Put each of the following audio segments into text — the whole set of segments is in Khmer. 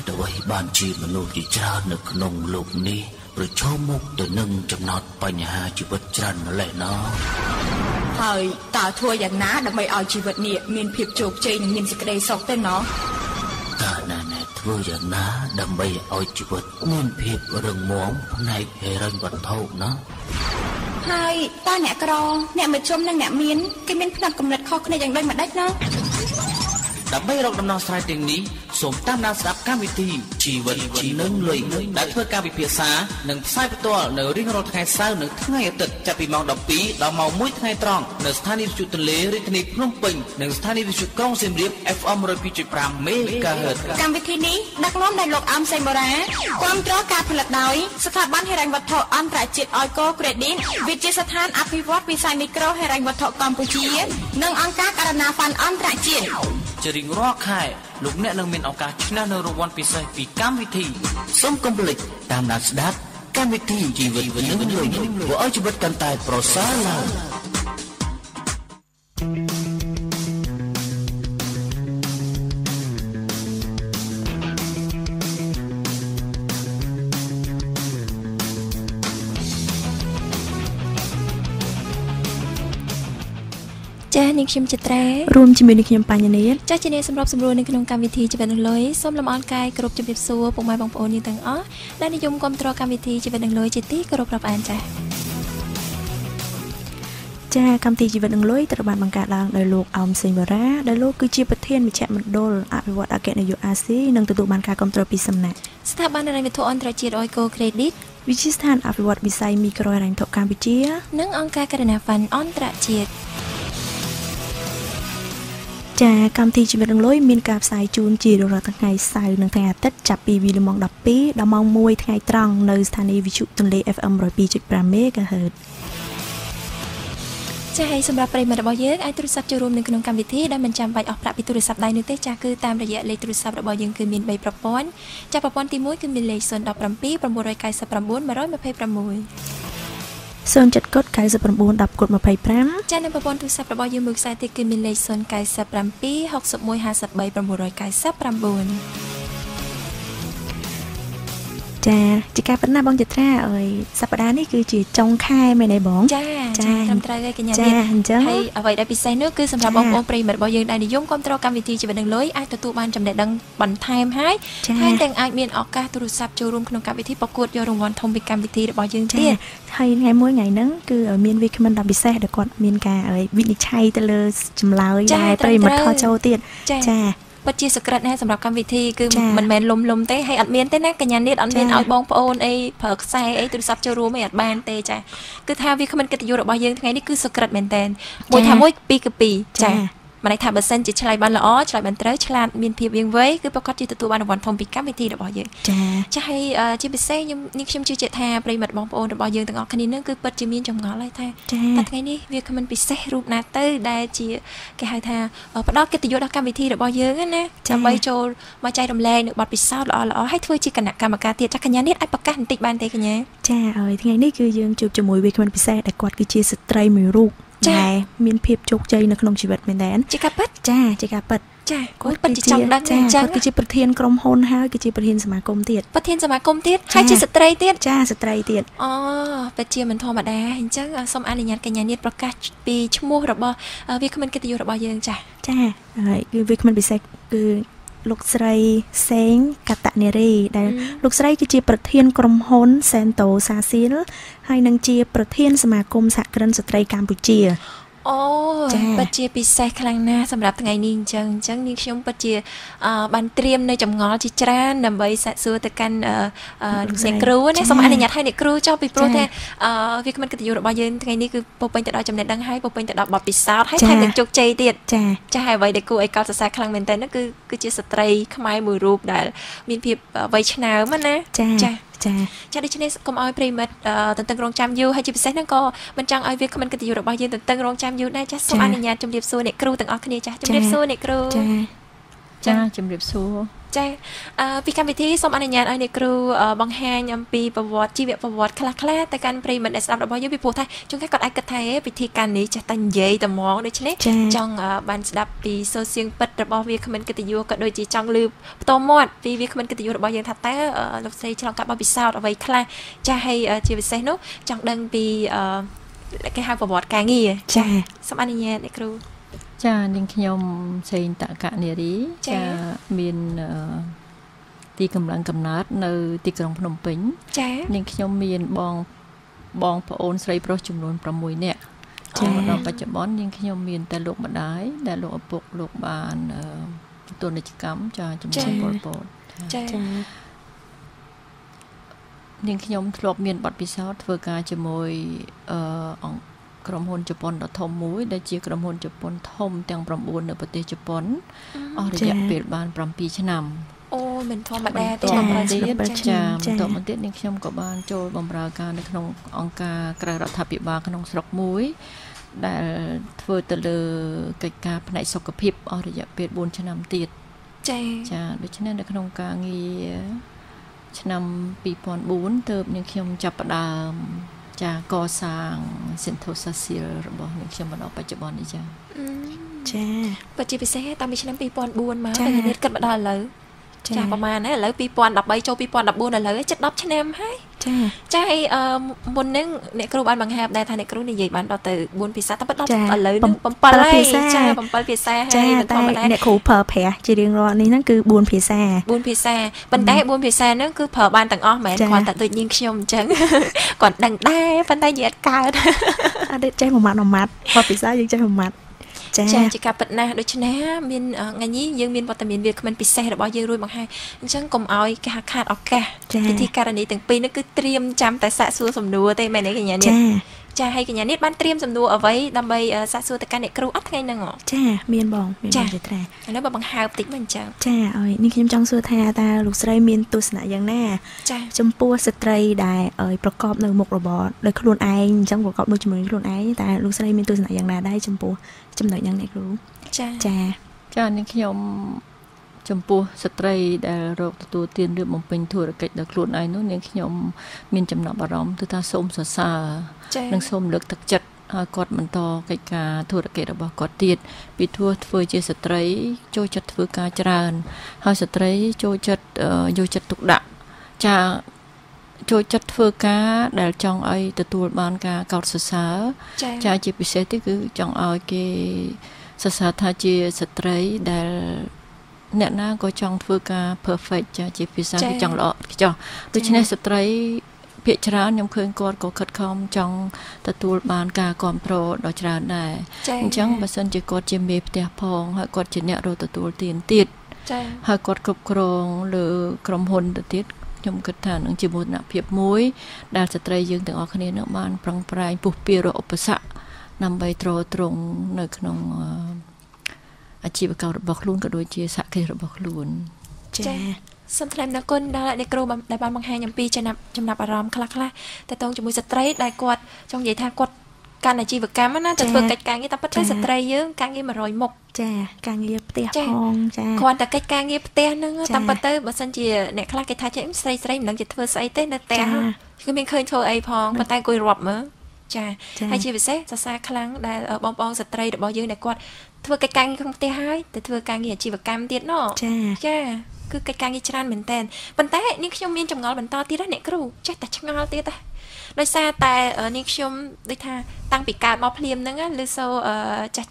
เอาไว้บ้านชีมนุษย์ที่จราในขนมโลกนี้หรือชอบมุกตัวหนึ่งจำนวนปัญหาชีวิตจรันนั่นแหละเนาะเฮ้ยตาทั่วอย่างน้าทำไมเอาชีวิตเนี่ยมีนผิดโจกใจมีนสกเดย์สอกเต้นเนาะตาหน้าแน่ทั่วอย่างน้าทำไมเอาชีวิตมีนผิดเรื่องหมองในเฮรันบันเท่านะเฮ้ยตาแหนกรอแหนมาชมนางแหนมีนกินมีนพนักกำเนิดคอขนาดอย่างไรมาได้เนาะดับเบิลรอกดำนองสไลด์เต็งนี้สมตามนาสดับการวิธีชีวิตชีนึงเลยได้เพื่อการวิเพียษาหนึ่งไส้ประตูหนึ่งริ่งรถไงเศร้าหนึ่งทั้งไงตึกจะปีมองดอกปีดอกเมามุ้ยทั้งไงตรองหนึ่งสถานีวิจุทะเลริทนีพนุ่มปิงหนึ่งสถานีวิจุกล้องเสียมเรียบ FM 102.5 เมกะเฮิรตซ์การวิธีนี้นักล้อมในโลกอัมไซโบราความตรอการผลิตโดยสถาบันเฮรังวัตถุอันตรจิตออยโกเกรดินวิจิตรสถานอภิวัตวิสัยมิโครเฮรังวัตถุกัมพูชีหนึ่งองค์การการนาฟันอันตรจิตจะริงรอไข่ลูกเนี่ยนึงมีโอกาสชนะในรางวัลพิเศษปีการวิธีส้มกำลิกตามนักสดับการวิธีชีวิตนึงเลยว่าเอาชีวิตกันตายโปรซาลาจ้านิคชิมจิตรารวมจิมนิคชิมปัญญาเนตจ้าจีเนสำหรับสำรวจในขนมการวิธีจะเป็นเลยส้มลำออนกายกรบจะเบียบซัวปกไม้บางโอนนี่ต่างอ้อได้นิยมกรมตรการวิธีจะเป็นเลยจิตตี้กรบรับอ่านจ้าคำตีจีวันหนึ่งเลยตระบานบังการลางโดยโลกอัลซิมเบราโดยโลกคือจีประเทศมิเชมันโดลอภิวัตอาเกนในยูอาซีนังตัวบันการกรมตรปีสำนักสถาบันในวิทยาอันตรจีออยโกเครดิตวิชิสถานอภิวัตวิสัยมีกรอยแรงถกการวิจัยนังองค์การการนาฟันอันตรจีจ้าคำที่ชีวิตดังลอยมีการสายจูนจีโดยทั้งไงสายหนึ่งทั้งอาทิตย์จับปีวีลมองดับปีดามองมวยทั้งไงตรังในสถานีวิจุตุนเล FM 102.5 เมกะเฮิรตซ์จะให้สำหรับปริมาณระบายเยอะไอโทรศัพท์จะรวมในขนมกรรมวิธีได้มันจำไว้ออกประปิโทรศัพท์ได้นึกเตจากคือตามระยะเลขโทรศัพท์ระบายยังคือมีใบประปอนจากประปอนตีมุ้ยคือมีเลขส่วนดอกประปีประมวลรายการสับประมวลมาร้อยมาเพย์ประมวลส่วนจัดกดไก่สับประมูลดับกดมาไปพร้ำจากในประปอนโทรศัพท์ระบายยังมือสายที่คือมีเลขส่วนไก่สับประปี60 50 ใบประมวลรายการสับประมวลจ้าจิกาเป็นหน้าบองจัตราเอ้ยสัปดาห์นี้คือจีจงค่ายไม่ในบ้องจ้าทำตรายได้กันอย่างนี้ให้เอาไว้ได้พิเศษนึกคือสำหรับบองโอนปริมาณบางอย่างได้นิยมความตรการวิธีจะเป็นดังเลยไอตัวตัวบ้านจำเด็ดดังบันไทม์ให้แต่งไอเมียนออกการโทรศัพท์จูรุมขนมการวิธีประกวดยอรางวัลทงเป็นการวิธีบางอย่างเตี้ยให้ไงมื้อไงนึงคือเมียนวิคมันดับพิเศษเดี๋ยวก่อนเมียนกาเอ้ยวินิชัยแต่เลยจำลายได้ปริมาณทอเจ้าเตี้ยจ้าปัจจัยสกัดนะสำหรับการวิธีคือมันแมนลมเต้ให้อัดเมียนเต้นะกันยันนิดอัดเมียนเอาบองโอนไอเผิกใส่ไอตุสับจะรู้ไม่อัดบานเต้จ้ะคือถ้าวิคมันกติยุระบายยังไงนี่คือสกัดแมนเต้นมวยทำมวยปีกับปีจ้ะมาในทางเปอร์เซ็นต์จิตชลายบันละอ้อชลายบันเตอร์ชลาดมีนเพียบยังไว้คือประกอบจิตตัวบันวันทงปีกับวิธีระบายยังจะให้จิตพิเศษยังนิคชิมจิตเจตาปริมาณบองโอนระบายยังต่างออกคณินึงคือปัจจัยมีนจงงออะไรท่าแต่ไงนี่วิคมันพิเศษรูปนาเตอร์ได้จีแกให้ท่าประกอบกิจยุทธการวิธีระบายยังนะจำไว้โจมาใจดำแรงหนึ่งบัดปิดเศร้าละอ้อให้ถ้วยจีกันหนักกรรมการเตี้ยจักขยันนิดไอประกาศติดบานเตะกันยังจ้าเอ้ยที่ไงนี่คือยังจูบจมูกวิคมันพิเศษแต่กอดคือจีสตรีมือรูปใช่มีนเพียบโจกใจในขนมชีวิตเหมือนกันจิกาปัดจ้าจิกาปัดจ้าก็ปัจจิจังดังจ้าก็จีประเทศกรมโฮนฮะก็จีประเทศสมาคมเตี้ยประเทศสมาคมเตี้ยให้จีสตรีเตี้ยจ้าสตรีเตี้ยอ๋อปัจเจียมันธรรมดาเห็นจังสมอนุญาตกันยันนิดประกาศปีชั่วโมงระบอบวิคมันกิตยุระบอบยังจ้าคือวิคมันพิเศษคือลูกไส้เซ้งกัตตะเนรีได้ลูกไส้คือจีประเทศกรมโฮนเซนโตซาซิลให้นางจีประเทศสมาคมสหกรณ์สตรีกัมพูชีโอ้ปัจเจพิเศษครั้งหน้าสำหรับไงนิ่งจังนี่ช่วงปัจเจบันเตรียมในจำงอจิตรานนำไปสัตว์สัวตะกันเด็กครูเนี่ยสมัยนี้อยากให้เด็กครูเจ้าไปโปรเทวิกมันก็จะอยู่ระบายยืนไงนี่คือปเป็นจะได้จำเน็ตดังให้ปเป็นจะได้บัตรปิดซาวให้แทนเด็กจุกใจเดียดจะให้ไว้เด็กกูไอ้ก้าวจะใส่ครั้งเหมือนแต่นั่นคือจิตสตรีขมายมือรูปได้มีเพียบไว้ชนะมันนะจะได้ชนะก็เอาปริมาณตั้งรองจำยูให้จิตพิเศษนั่นก็มันจังเอาวิกมันก็จะอยู่ระบายยืนตั้งรองจำยูได้จะสมัยนี้จุ่มเรียบสู้เด็กครูตั้งออกคณีจ้ะจุ่มเรียบสู้เด็กครู ចាជំរាបសួរចាពីកម្មវិធីសូមអនុញ្ញាតឲ្យអ្នកគ្រូបង្ហាញអំពីប្រវត្តិជីវប្រវត្តិខ្លះៗទៅកាន់ប្រិយមិត្តដែលស្ដាប់របស់យើងពីព្រោះថាជួនកាលគាត់អាចគិតថាពិធីការនេះចេះតែនិយាយតែហ្មងដូច្នេះចង់បានស្ដាប់ពីសូរសៀងពិតរបស់វាគ្មិនកិត្តិយសក៏ដូចជាចង់ឮផ្ទាល់មាត់ពីវាគ្មិនកិត្តិយសរបស់យើងថាតើលោកស្រីឆ្លងកាត់បទពិសោធន៍អ្វីខ្លះចាហើយជាពិសេសនោះចង់ដឹងពីគេហៅប្រវត្តិការងារចាសូមអនុញ្ញាតអ្នកគ្រូចានាងខ្ញុំសេងតកនារីចាមានទីកម្លាំងកំណើតនៅទីក្រុងភ្នំពេញចានាងខ្ញុំមានបងប្អូនស្រីប្រុសចំនួន6នាក់ចាដល់បច្ចុប្បន្ននាងខ្ញុំមានតែលោកម្ដាយដែលលោកឪពុកលោកបានទទួលនិច្ចកម្មចាជំនួសពលពតចានាងខ្ញុំធ្លាប់មានបទពិសោធន៍ធ្វើការជាមួយក្រុមហ៊ុនជប៉ុនដ៏ធំមួយដែលជាក្រុមហ៊ុនជប៉ុនធំទាំង9នៅប្រទេសជប៉ុនអស់រយៈពេលបាន7ឆ្នាំអូមិនធម្មតាទេចាបន្តមកទៀតនាងខ្ញុំក៏បានចូលបម្រើការនៅក្នុងអង្គការក្រៅរដ្ឋាភិបាលក្នុងស្រុកមួយដែលធ្វើទៅលើកិច្ចការផ្នែកសុខភាពអស់រយៈពេល4ឆ្នាំទៀតចាដូច្នេះនៅក្នុងការងារឆ្នាំ2004ទើបនាងខ្ញុំចាប់ផ្ដើមចាកសាង Sentosa Seal របស់នាងខ្ញុំមកដល់បច្ចុប្បន្ននេះចាពិតជាពិសេសតាំងពីឆ្នាំ2004មកតែនេះគិតមកដល់ឥឡូវចាប្រហែលណាឥឡូវ2013ចូល2014ឥឡូវជិត10ឆ្នាំហើយចាហើយមុនហ្នឹងអ្នកគ្រូបានបង្ហាញដែរថាអ្នកគ្រូនិយាយបានដល់ទៅ4ភាសាតែពិតដល់ឥឡូវហ្នឹង7ហើយចា7ភាសាហើយមិនធម្មតាអ្នកគ្រូប្រើប្រាស់ជារៀងរាល់នេះហ្នឹងគឺ4ភាសាប៉ុន្តែ4ភាសាហ្នឹងគឺប្រើបានទាំងអស់មែនគ្រាន់តែដូចនាងខ្ញុំអញ្ចឹងគាត់ដឹងដែរប៉ុន្តែនិយាយអត់កើតអត់ចេះមួយម៉ាត់បទពិសោធន៍យើងចេះមួយម៉ាត់ចាជាការពិតណាស់ដូច្នេះមានថ្ងៃនេះយើងមានវត្តមានវាគ្មិនពិសេសរបស់យើងរួចមកហើយអញ្ចឹងកុំឲ្យគេខាតឱកាសពិធីការនីទាំងពីរនេះគឺត្រៀមចាំតែសាកសួរសំណួរទេមែនទេកញ្ញានេះចាហើយកញ្ញានេះបានត្រៀមសំណួរអ្វីដើម្បីសាកសួរទៅកាន់អ្នកគ្រូអត់ថ្ងៃហ្នឹងចាមានបងមានចត្រាឥឡូវបើបង្ហើបតិចមកអញ្ចឹងចាអើយនេះខ្ញុំចង់សួរថាតើលោកស្រីមានទស្សនៈយ៉ាងណាចំពោះស្ត្រីដែលប្រកបនៅមុខរបរដោយខ្លួនឯងអញ្ចឹងប្រកបដូចជាមួយខ្លួនឯងតែលោកស្រីមានទស្សនៈយ៉ាងណាដែរចំពោះចំណុចយ៉ាងអ្នកគ្រូចានាងខ្ញុំចំពោះស្ត្រីដែលរកទទួលទានឬបំពេញធុរកិច្ចដោយខ្លួនឯងនោះនាងខ្ញុំមានចំណាប់អារម្មណ៍គឺថាសូមសរសើរនិងសូមលើកទឹកចិត្តឲ្យគាត់បន្តកិច្ចការធុរកិច្ចរបស់គាត់ទៀតពីធ្វើជាស្ត្រីចូលចិត្តធ្វើការច្រើនហើយស្ត្រីចូលចិត្តយកចិត្តទុកដាក់ចាចូលចិត្តធ្វើការដែលចង់ឲ្យទទួលបានការកោតសរសើរចាជាពិសេសទៀតគឺចង់ឲ្យគេសរសើរថាជាស្ត្រីដែលអ្នកណាក៏ចង់ធ្វើការ perfect ចាជាភាសាគេចង់ល្អចោះដូច្នេះស្ត្រីភាគច្រើនខ្ញុំឃើញគាត់ក៏ខិតខំចង់ទទួលបានការគ្រប់គ្រងដ៏ច្រើនដែរអញ្ចឹងបើសិនជាគាត់ជាមេផ្ទះផងហើយគាត់ជាអ្នករកទទួលទានទៀតហើយគាត់គ្រប់គ្រងលើក្រុមហ៊ុនទៅទៀតខ្ញុំគិតថានឹងជាមោទនភាពមួយដែលស្ត្រីយើងទាំងអស់គ្នានឹងបានប្រឹងប្រែងពុះពៀរឧបសគ្គដើម្បីទ្រទ្រង់នៅក្នុងអាជីវកម្មរបស់ខ្លួនក៏ដូចជាសហគ្រាសរបស់ខ្លួនចាសូមថ្លែងអំណរគុណដល់អ្នកគ្រូដែលបានបង្ហាញអំពីចំណាប់អារម្មណ៍ខ្លះៗតើតើជាមួយស្ត្រីដែលគាត់ចង់និយាយថាគាត់កាន់អាជីវកម្មណាទៅធ្វើកិច្ចការងារតែប៉ុន្តែស្ត្រីយើងការងារ100មុខចាការងារផ្ទះផងចាគ្រាន់តែកិច្ចការងារផ្ទះហ្នឹងតែប៉ុន្តែបើសិនជាអ្នកខ្លះគេថាចេះស្រីមិនដឹងជាធ្វើស្អីទេនៅផ្ទះគឺមានឃើញធ្វើអីផងប៉ុន្តែអង្គុយរាប់មើលចាហើយជាពិសេសសរសើរខ្លាំងដែលបងប្អូនស្ត្រីរបស់យើងដែលគាត់ធ្វើកិច្ចការងារក្នុងផ្ទះហើយទៅធ្វើការងារអាជីវកម្មទៀតណចាគឺកិច្ចការងារច្រើនមែនតើប៉ុន្តែនាងខ្ញុំមានចម្ងល់បន្តទៀតណាអ្នកគ្រូចេះតែឆ្ងល់ទៀតដោយសារតែនាងខ្ញុំដូចថាតាំងពីកើតមកភ្លាមហ្នឹងឬសូ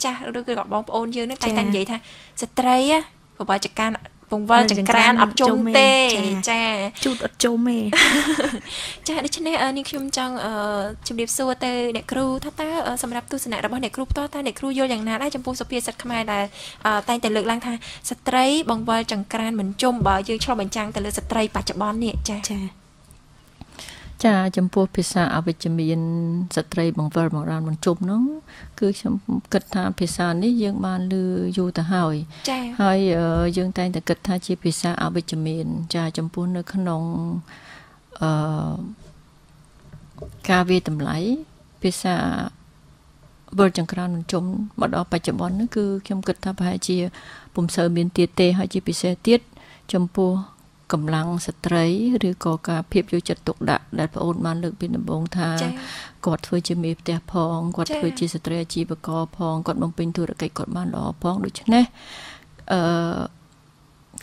ចាស់ឬក៏បងប្អូនយើងហ្នឹងតែនិយាយថាស្ត្រីបបចការពងវល់ចង្ក្រានអត់ជុំទេចាជូតអត់ជុំទេចាដូច្នេះនាងខ្ញុំចង់ជម្រាបសួរទៅអ្នកគ្រូថាតើសម្រាប់ទស្សនៈរបស់អ្នកគ្រូផ្ទាល់តើអ្នកគ្រូយល់យ៉ាងណាដែរចំពោះសុភាសិតខ្មែរដែលតែងតែលើកឡើងថាស្ត្រីបង្វិលចង្ក្រានមិនជុំបើយើងឆ្លុះបញ្ចាំងទៅលើស្ត្រីបច្ចុប្បន្ននេះចាចំពោះភាសាអវិជ្ជមានស្ត្រីបង្វិលបង្រានមិនជុំនោះគឺខ្ញុំគិតថាភាសានេះយើងបានឮយូរទៅហើយយើងតែងតែគិតថាជាភាសាអវិជ្ជមានចាចំពោះនៅក្នុងការវាតម្លៃភាសា វិលចង្ក្រានមិនជុំមកដល់បច្ចុប្បន្ននេះគឺខ្ញុំគិតថាប្រហែលជាពុំសូវមានទៀតទេហើយជាពិសេសទៀតចំពោះកម្លាំងស្ត្រីឬក៏ការភាពយកចិត្តទុកដាក់ដែលបងអូនបានលើកពីដំបូងថាគាត់ធ្វើជាមេផ្ទះផងគាត់ធ្វើជាស្ត្រីអាជីវករផងគាត់បំពេញធុរកិច្ចគាត់បានល្អផងដូច្នេះ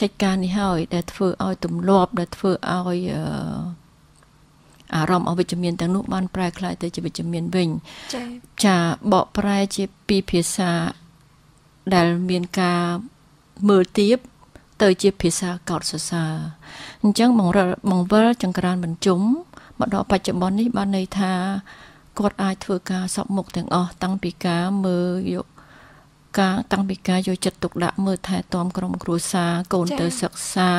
កិច្ចការនេះហើយដែលធ្វើឲ្យទម្លាប់ដែលធ្វើឲ្យអារម្មណ៍អវិជ្ជមានទាំងនោះបានប្រែក្លាយទៅជាវិជ្ជមានវិញចាបកប្រែជាពីភាសាដែលមានការមើលទៀបទៅជាភាសាកោតសរសើរអញ្ចឹងបង្វិលចង្ក្រានបញ្ជុំមកដល់បច្ចុប្បន្ននេះបានន័យថាគាត់អាចធ្វើការសពមុខទាំងអស់តាំងពីការមើលយកតាំងពីការយកចិត្តទុកដាក់មើលថែទាំក្រុមគ្រួសារកូនទៅសិក្សា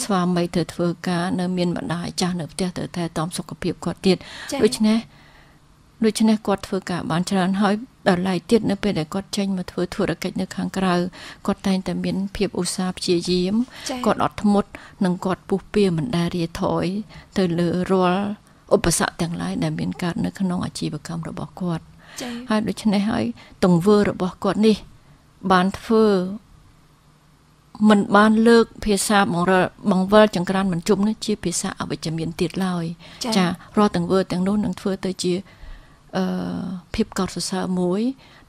ស្វាមីទៅធ្វើការនៅមានម្ដាយចាស់នៅផ្ទះទៅថែទាំសុខភាពគាត់ទៀតដូច្នេះគាត់ធ្វើការបានច្រើនហើយដល់ឡែកទៀតនៅពេលដែលគាត់ចេញមកធ្វើធុរកិច្ចនៅខាងក្រៅគាត់តែងតែមានភាពឧស្សាហ៍ព្យាយាមគាត់អត់ធ្មត់និងគាត់ពុះពៀមិនដែលរាថយទៅលើរាល់ឧបសគ្គទាំងឡាយដែលមានកើតនៅក្នុងអាជីវកម្មរបស់គាត់ហើយដូច្នេះហើយទង្វើរបស់គាត់នេះបានធ្វើមិនបានលើកភាសាបង្វិលចង្ក្រានបញ្ជុំនេះជាភាសាអវិជ្ជមានទៀតឡើយចារាល់ទង្វើទាំងនោះនឹងធ្វើទៅជាភាពកោតសរសើរមួយ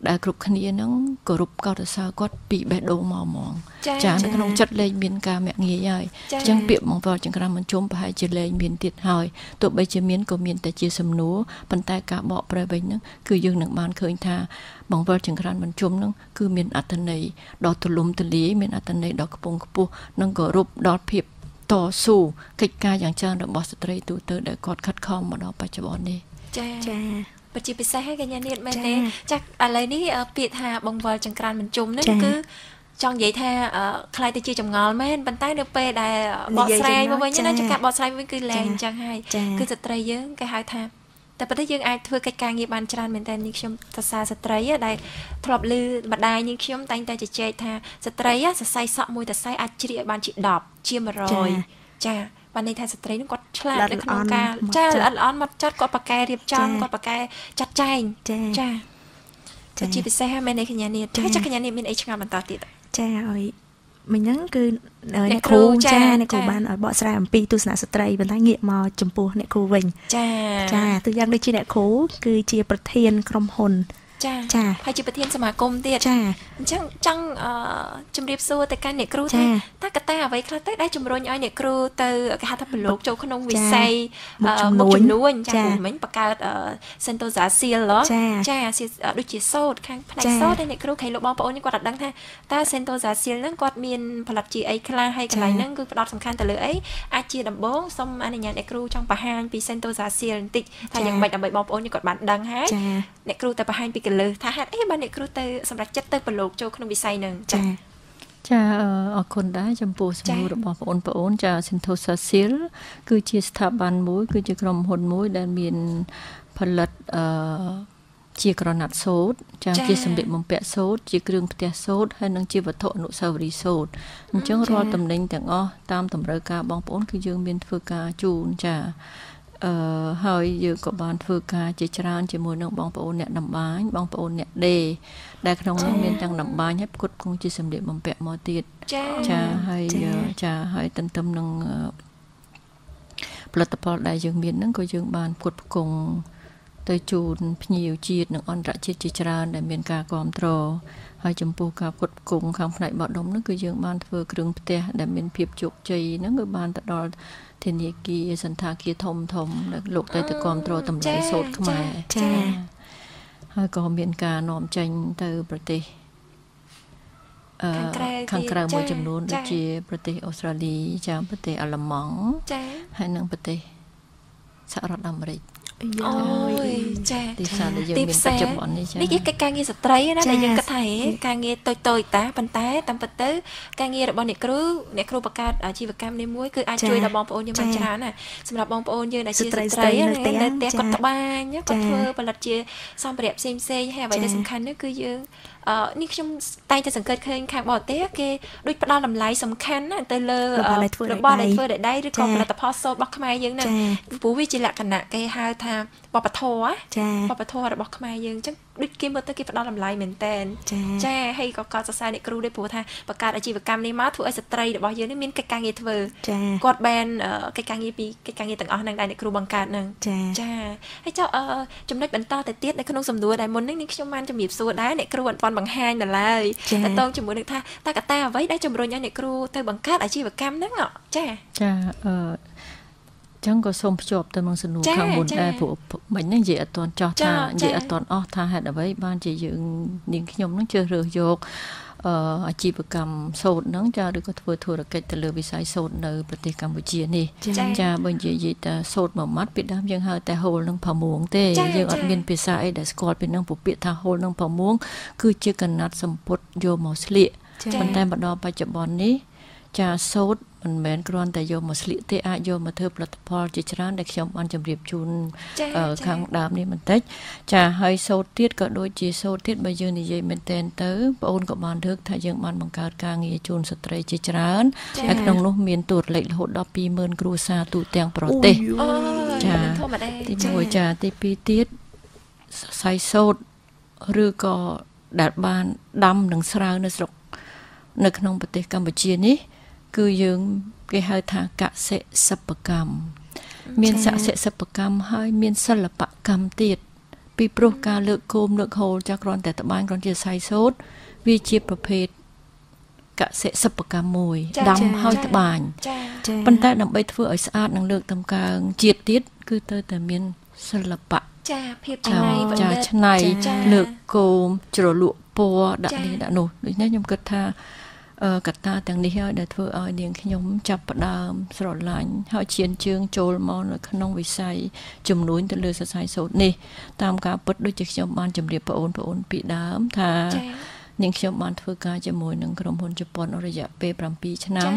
ដែលគ្រប់គ្នានឹងគោរពកោតសរសើរគាត់ពីបេះដូងមកហ្មងចានៅក្នុងចិត្តលែងមានការមាក់ងាយហើយអញ្ចឹងពាក្យបង្វិលចង្ក្រានបញ្ជុំប្រហែលជាលែងមានទៀតហើយទោះបីជាមានក៏មានតែជាសំណួរប៉ុន្តែការបកប្រែវិញហ្នឹងគឺយើងនឹងបានឃើញថាបង្វិលចង្ក្រានបញ្ជុំហ្នឹងគឺមានអត្ថន័យដ៏ទូលំទូលាយមានអត្ថន័យដ៏ខ្ពង់ខ្ពស់និងគោរពដល់ភាពតស៊ូកិច្ចការយ៉ាងច្រើនរបស់ស្ត្រីទូទៅដែលគាត់ខិតខំមកដល់បច្ចុប្បន្ននេះចាបជាពិសេសហើយកញ្ញានាងមែនទេចាឥឡូវនេះពាក្យថាបង្វិលចង្ក្រានបញ្ជុំហ្នឹងគឺចង់និយាយថាខ្លាយទៅជាចម្ងល់មែនប៉ុន្តែនៅពេលដែលបកស្រាយមកវិញណាជាការបកស្រាយវិញគឺលែងអញ្ចឹងហើយគឺស្ត្រីយើងគេហៅថាតែប៉ុន្តែយើងអាចធ្វើកិច្ចការងារបានច្រើនមែនតើនេះខ្ញុំសរសើរស្ត្រីដែលធ្លាប់ឮម្ដាយនាងខ្ញុំតែងតែជជែកថាស្ត្រីសរសៃសក់មួយសរសៃអាចជ្រៀកបានជា10ជា100ចាបានន័យថាស្ត្រីនឹងគាត់ឆ្លាតនៅក្នុងការចាល្អល្អន់មកចាត់គាត់ប៉ាកែរៀបចំគាត់ប៉ាកែចាត់ចែងចាជាពិសេសហើយមែនទេកញ្ញានាងចាកញ្ញានាងមានអីឆ្ងល់បន្តទៀតចាឲ្យមិញហ្នឹងគឺអ្នកគ្រូចាអ្នកគ្រូបានឲ្យបកស្រាយអំពីទស្សនៈស្ត្រីប៉ុន្តែងាកមកចំពោះអ្នកគ្រូវិញចាទូយ៉ាងដូចជាអ្នកគ្រូគឺជាប្រធានក្រុមហ៊ុនចាហើយជាប្រធានសមាគមទៀតអញ្ចឹងចង់ជំរាបសួរទៅកាន់អ្នកគ្រូថាតើកត្តាអ្វីខ្លះទៅដែលជំរុញឲ្យអ្នកគ្រូទៅគេហៅថាប្រឡូកចូលក្នុងវិស័យមុខជំនួញចាមិញបង្កើត Sentosa Seal ចាដូចជាសូត្រខាងផ្នែកសូត្រដែលអ្នកគ្រូខៃលោកបងប្អូនគាត់អត់ដឹងថាតើ Sentosa Seal ហ្នឹងគាត់មានផលិតជាអីខ្លះហើយកន្លែងហ្នឹងគឺផ្ដោតសំខាន់ទៅលើអីអាចជាដំបូងសូមអនុញ្ញាតអ្នកគ្រូចង់បង្ហាញពី Sentosa Seal បន្តិចថាយ៉ាងម៉េចដើម្បីបងប្អូនគាត់បានដឹងហើយអ្នកគ្រូទៅបង្ហាញពីលើថាហេតុអីបានអ្នកគ្រូទៅសម្រាប់ចិត្តទៅប្រឡូកចូលក្នុងវិស័យហ្នឹងចាអរគុណដែរចំពោះសំណួររបស់បងប្អូនចា Sentosa Seal គឺជាស្ថាប័នមួយគឺជាក្រុមហ៊ុនមួយដែលមានផលិតជាក្រណាត់សូត្រចាជាសម្លៀកបំពាក់សូត្រជាគ្រឿងផ្ទះសូត្រហើយនិងជាវត្ថុអនុស្សាវរីយ៍សូត្រអញ្ចឹងរាល់តំណែងទាំងអស់តាមតម្រូវការបងប្អូនគឺយើងមានធ្វើការជូនចាហើយយើងក៏បានធ្វើការជាច្រើនជាមួយនឹងបងប្អូនអ្នកតម្បាញបងប្អូនអ្នកដេរដែលក្នុងនោះមានទាំងតម្បាញហើយផ្គត់ផ្គង់ជាសម្លៀកបំពាក់មកទៀតចាហើយទន្ទឹមនឹងផលិតផលដែលយើងមានហ្នឹងក៏យើងបានផ្គត់ផ្គង់ទៅជូនភ្ញៀវជាតិនិងអន្តរជាតិជាច្រើនដែលមានការគាំទ្រហើយចំពោះការផ្គត់ផ្គង់ខាងផ្នែកបដុំហ្នឹងគឺយើងបានធ្វើគ្រឿងផ្ទះដែលមានភាពជោគជ័យហ្នឹងគឺបានទៅដល់ធនាគារសន្តាគារធំដែលលោកទៅគាំទ្រតម្លៃសូត្រខ្មែរចាហើយក៏មានការនាំចេញទៅប្រទេសខាងក្រៅមួយចំនួនដូចជាប្រទេសអូស្ត្រាលីចាប្រទេសអាល្លឺម៉ង់ហើយនិងប្រទេសសហរដ្ឋអាមេរិកអូយចាទីផ្សារដែលយើងមានបច្ចុប្បន្ននេះចានេះគឺការងារស្ត្រីណាដែលយើងគិតថាការងារតូចតាប៉ុន្តែតាមពិតទៅការងាររបស់អ្នកគ្រូបង្កើតអាជីវកម្មនេះមួយគឺអាចជួយដល់បងប្អូនយើងបានច្រើនណាសម្រាប់បងប្អូនយើងដែលជាស្ត្រីនៅផ្ទះគាត់ត្បាញគាត់ធ្វើផលិតជាសម្ភារៈផ្សេងហើយអ្វីដែលសំខាន់នោះគឺយើងនេះខ្ញុំតែងតែសង្កេតឃើញខាងបរទេសគេដូចផ្ដល់តម្លៃសំខាន់ណាទៅលើរបស់ដែលធ្វើដោយដៃឬក៏ផលិតផលសូត្ររបស់ខ្មែរយើងហ្នឹងព្រោះវាជាលក្ខណៈគេហៅថាវប្បធម៌របស់ខ្មែរយើងអញ្ចឹង ដូចគេមើលទៅគេផ្ដល់តម្លៃមែនតើចាហើយក៏កត់សរសើរអ្នកគ្រូដែរព្រោះថាបង្កើតអាជីវកម្មនេះមកធ្វើឲ្យស្ត្រីរបស់យើងនេះមានកិច្ចការងារធ្វើគាត់បានកិច្ចការងារពីកិច្ចការងារទាំងអស់ហ្នឹងដែលអ្នកគ្រូបង្កើតហ្នឹងចាហើយចុះចំណុចបន្តទៅទៀតនៅក្នុងសំណួរដែលមុននេះខ្ញុំបានជំរាបសួរដែរអ្នកគ្រូអត់ទាន់បង្ហាញដល់ឡើយតើតងជាមួយនឹងថាតើកត្តាអ្វីដែលជំរុញឲ្យអ្នកគ្រូទៅបង្កើតអាជីវកម្មហ្នឹងចាចឹងក៏សូមភ្ជាប់ទៅនឹងសំណួរខាងមុនដែរព្រោះមិញហ្នឹងនិយាយអត់ទាន់ចោះថានិយាយអត់ទាន់អស់ថាហេតុអ្វីបានជាយើងនាងខ្ញុំហ្នឹងជ្រើសរើសយកអាជីវកម្មសូត្រហ្នឹងចាឬក៏ធ្វើធុរកិច្ចទៅលើវិស័យសូត្រនៅប្រទេសកម្ពុជានេះចាបើនិយាយតែសូត្រមួយម៉ាត់ពីដើមយើងហៅតែហូលនឹងផាមួងទេយើងអត់មានភាសាអីដែលស្គាល់ពីនឹងពពាក្យថាហូលនឹងផាមួងគឺជាកណាត់សម្ពុតយកមកស្លៀកប៉ុន្តែមកដល់បច្ចុប្បន្ននេះចាសូត្រមិនមែនគ្រាន់តែយកមកស្លៀកទេអាចយកមកធ្វើផលិតផលជាច្រើនដែលខ្ញុំបានជម្រាបជូនខាងដើមនេះបន្តិចចាហើយសូត្រទៀតក៏ដូចជាសូត្រទៀតបើយើងនិយាយមែនតែនទៅបងអូនក៏បានលើកថាយើងបានបង្កើតការងារជូនស្ត្រីជាច្រើនហើយក្នុងនោះមានតួលេខរហូតដល់ 20,000 គ្រួសារទូទាំងប្រទេសចាទី1ចាទី2ទៀតសៃសូត្រឬក៏ដែលបានដាំនិងស្រាវនៅស្រុកនៅក្នុងប្រទេសកម្ពុជានេះគឺយើងគេហៅថាកសិសិប្បកម្មមានសក្តិសិប្បកម្មហើយមានសិល្បកម្មទៀតពីព្រោះការលើកគោមលើកហូលចាស់គ្រាន់តែត្បាញគ្រាន់ជាសៃសូត្រវាជាប្រភេទកសិសិប្បកម្មមួយដាំហើយត្បាញប៉ុន្តែដើម្បីធ្វើឲ្យស្អាតនិងលើកតម្កើងជាតិទៀតគឺត្រូវតែមានសិល្បៈភាពច្នៃច្នៃលើកគោមជ្រលក់ពណ៌ដាក់នេះដាក់នោះដូច្នេះខ្ញុំគិតថាកត្តាទាំងនេះហើយដែលធ្វើឲ្យនាងខ្ញុំចាប់ផ្ដើមស្រឡាញ់ហើយឈានជើងចូលមកនៅក្នុងវិស័យជំនួញទៅលើសរសៃសូត្រនេះតាមការពិតដូចជាខ្ញុំបានជម្រាបបងអូនពីដើមថានាងខ្ញុំបានធ្វើការជាមួយនឹងក្រុមហ៊ុនជប៉ុនរយៈពេល7ឆ្នាំ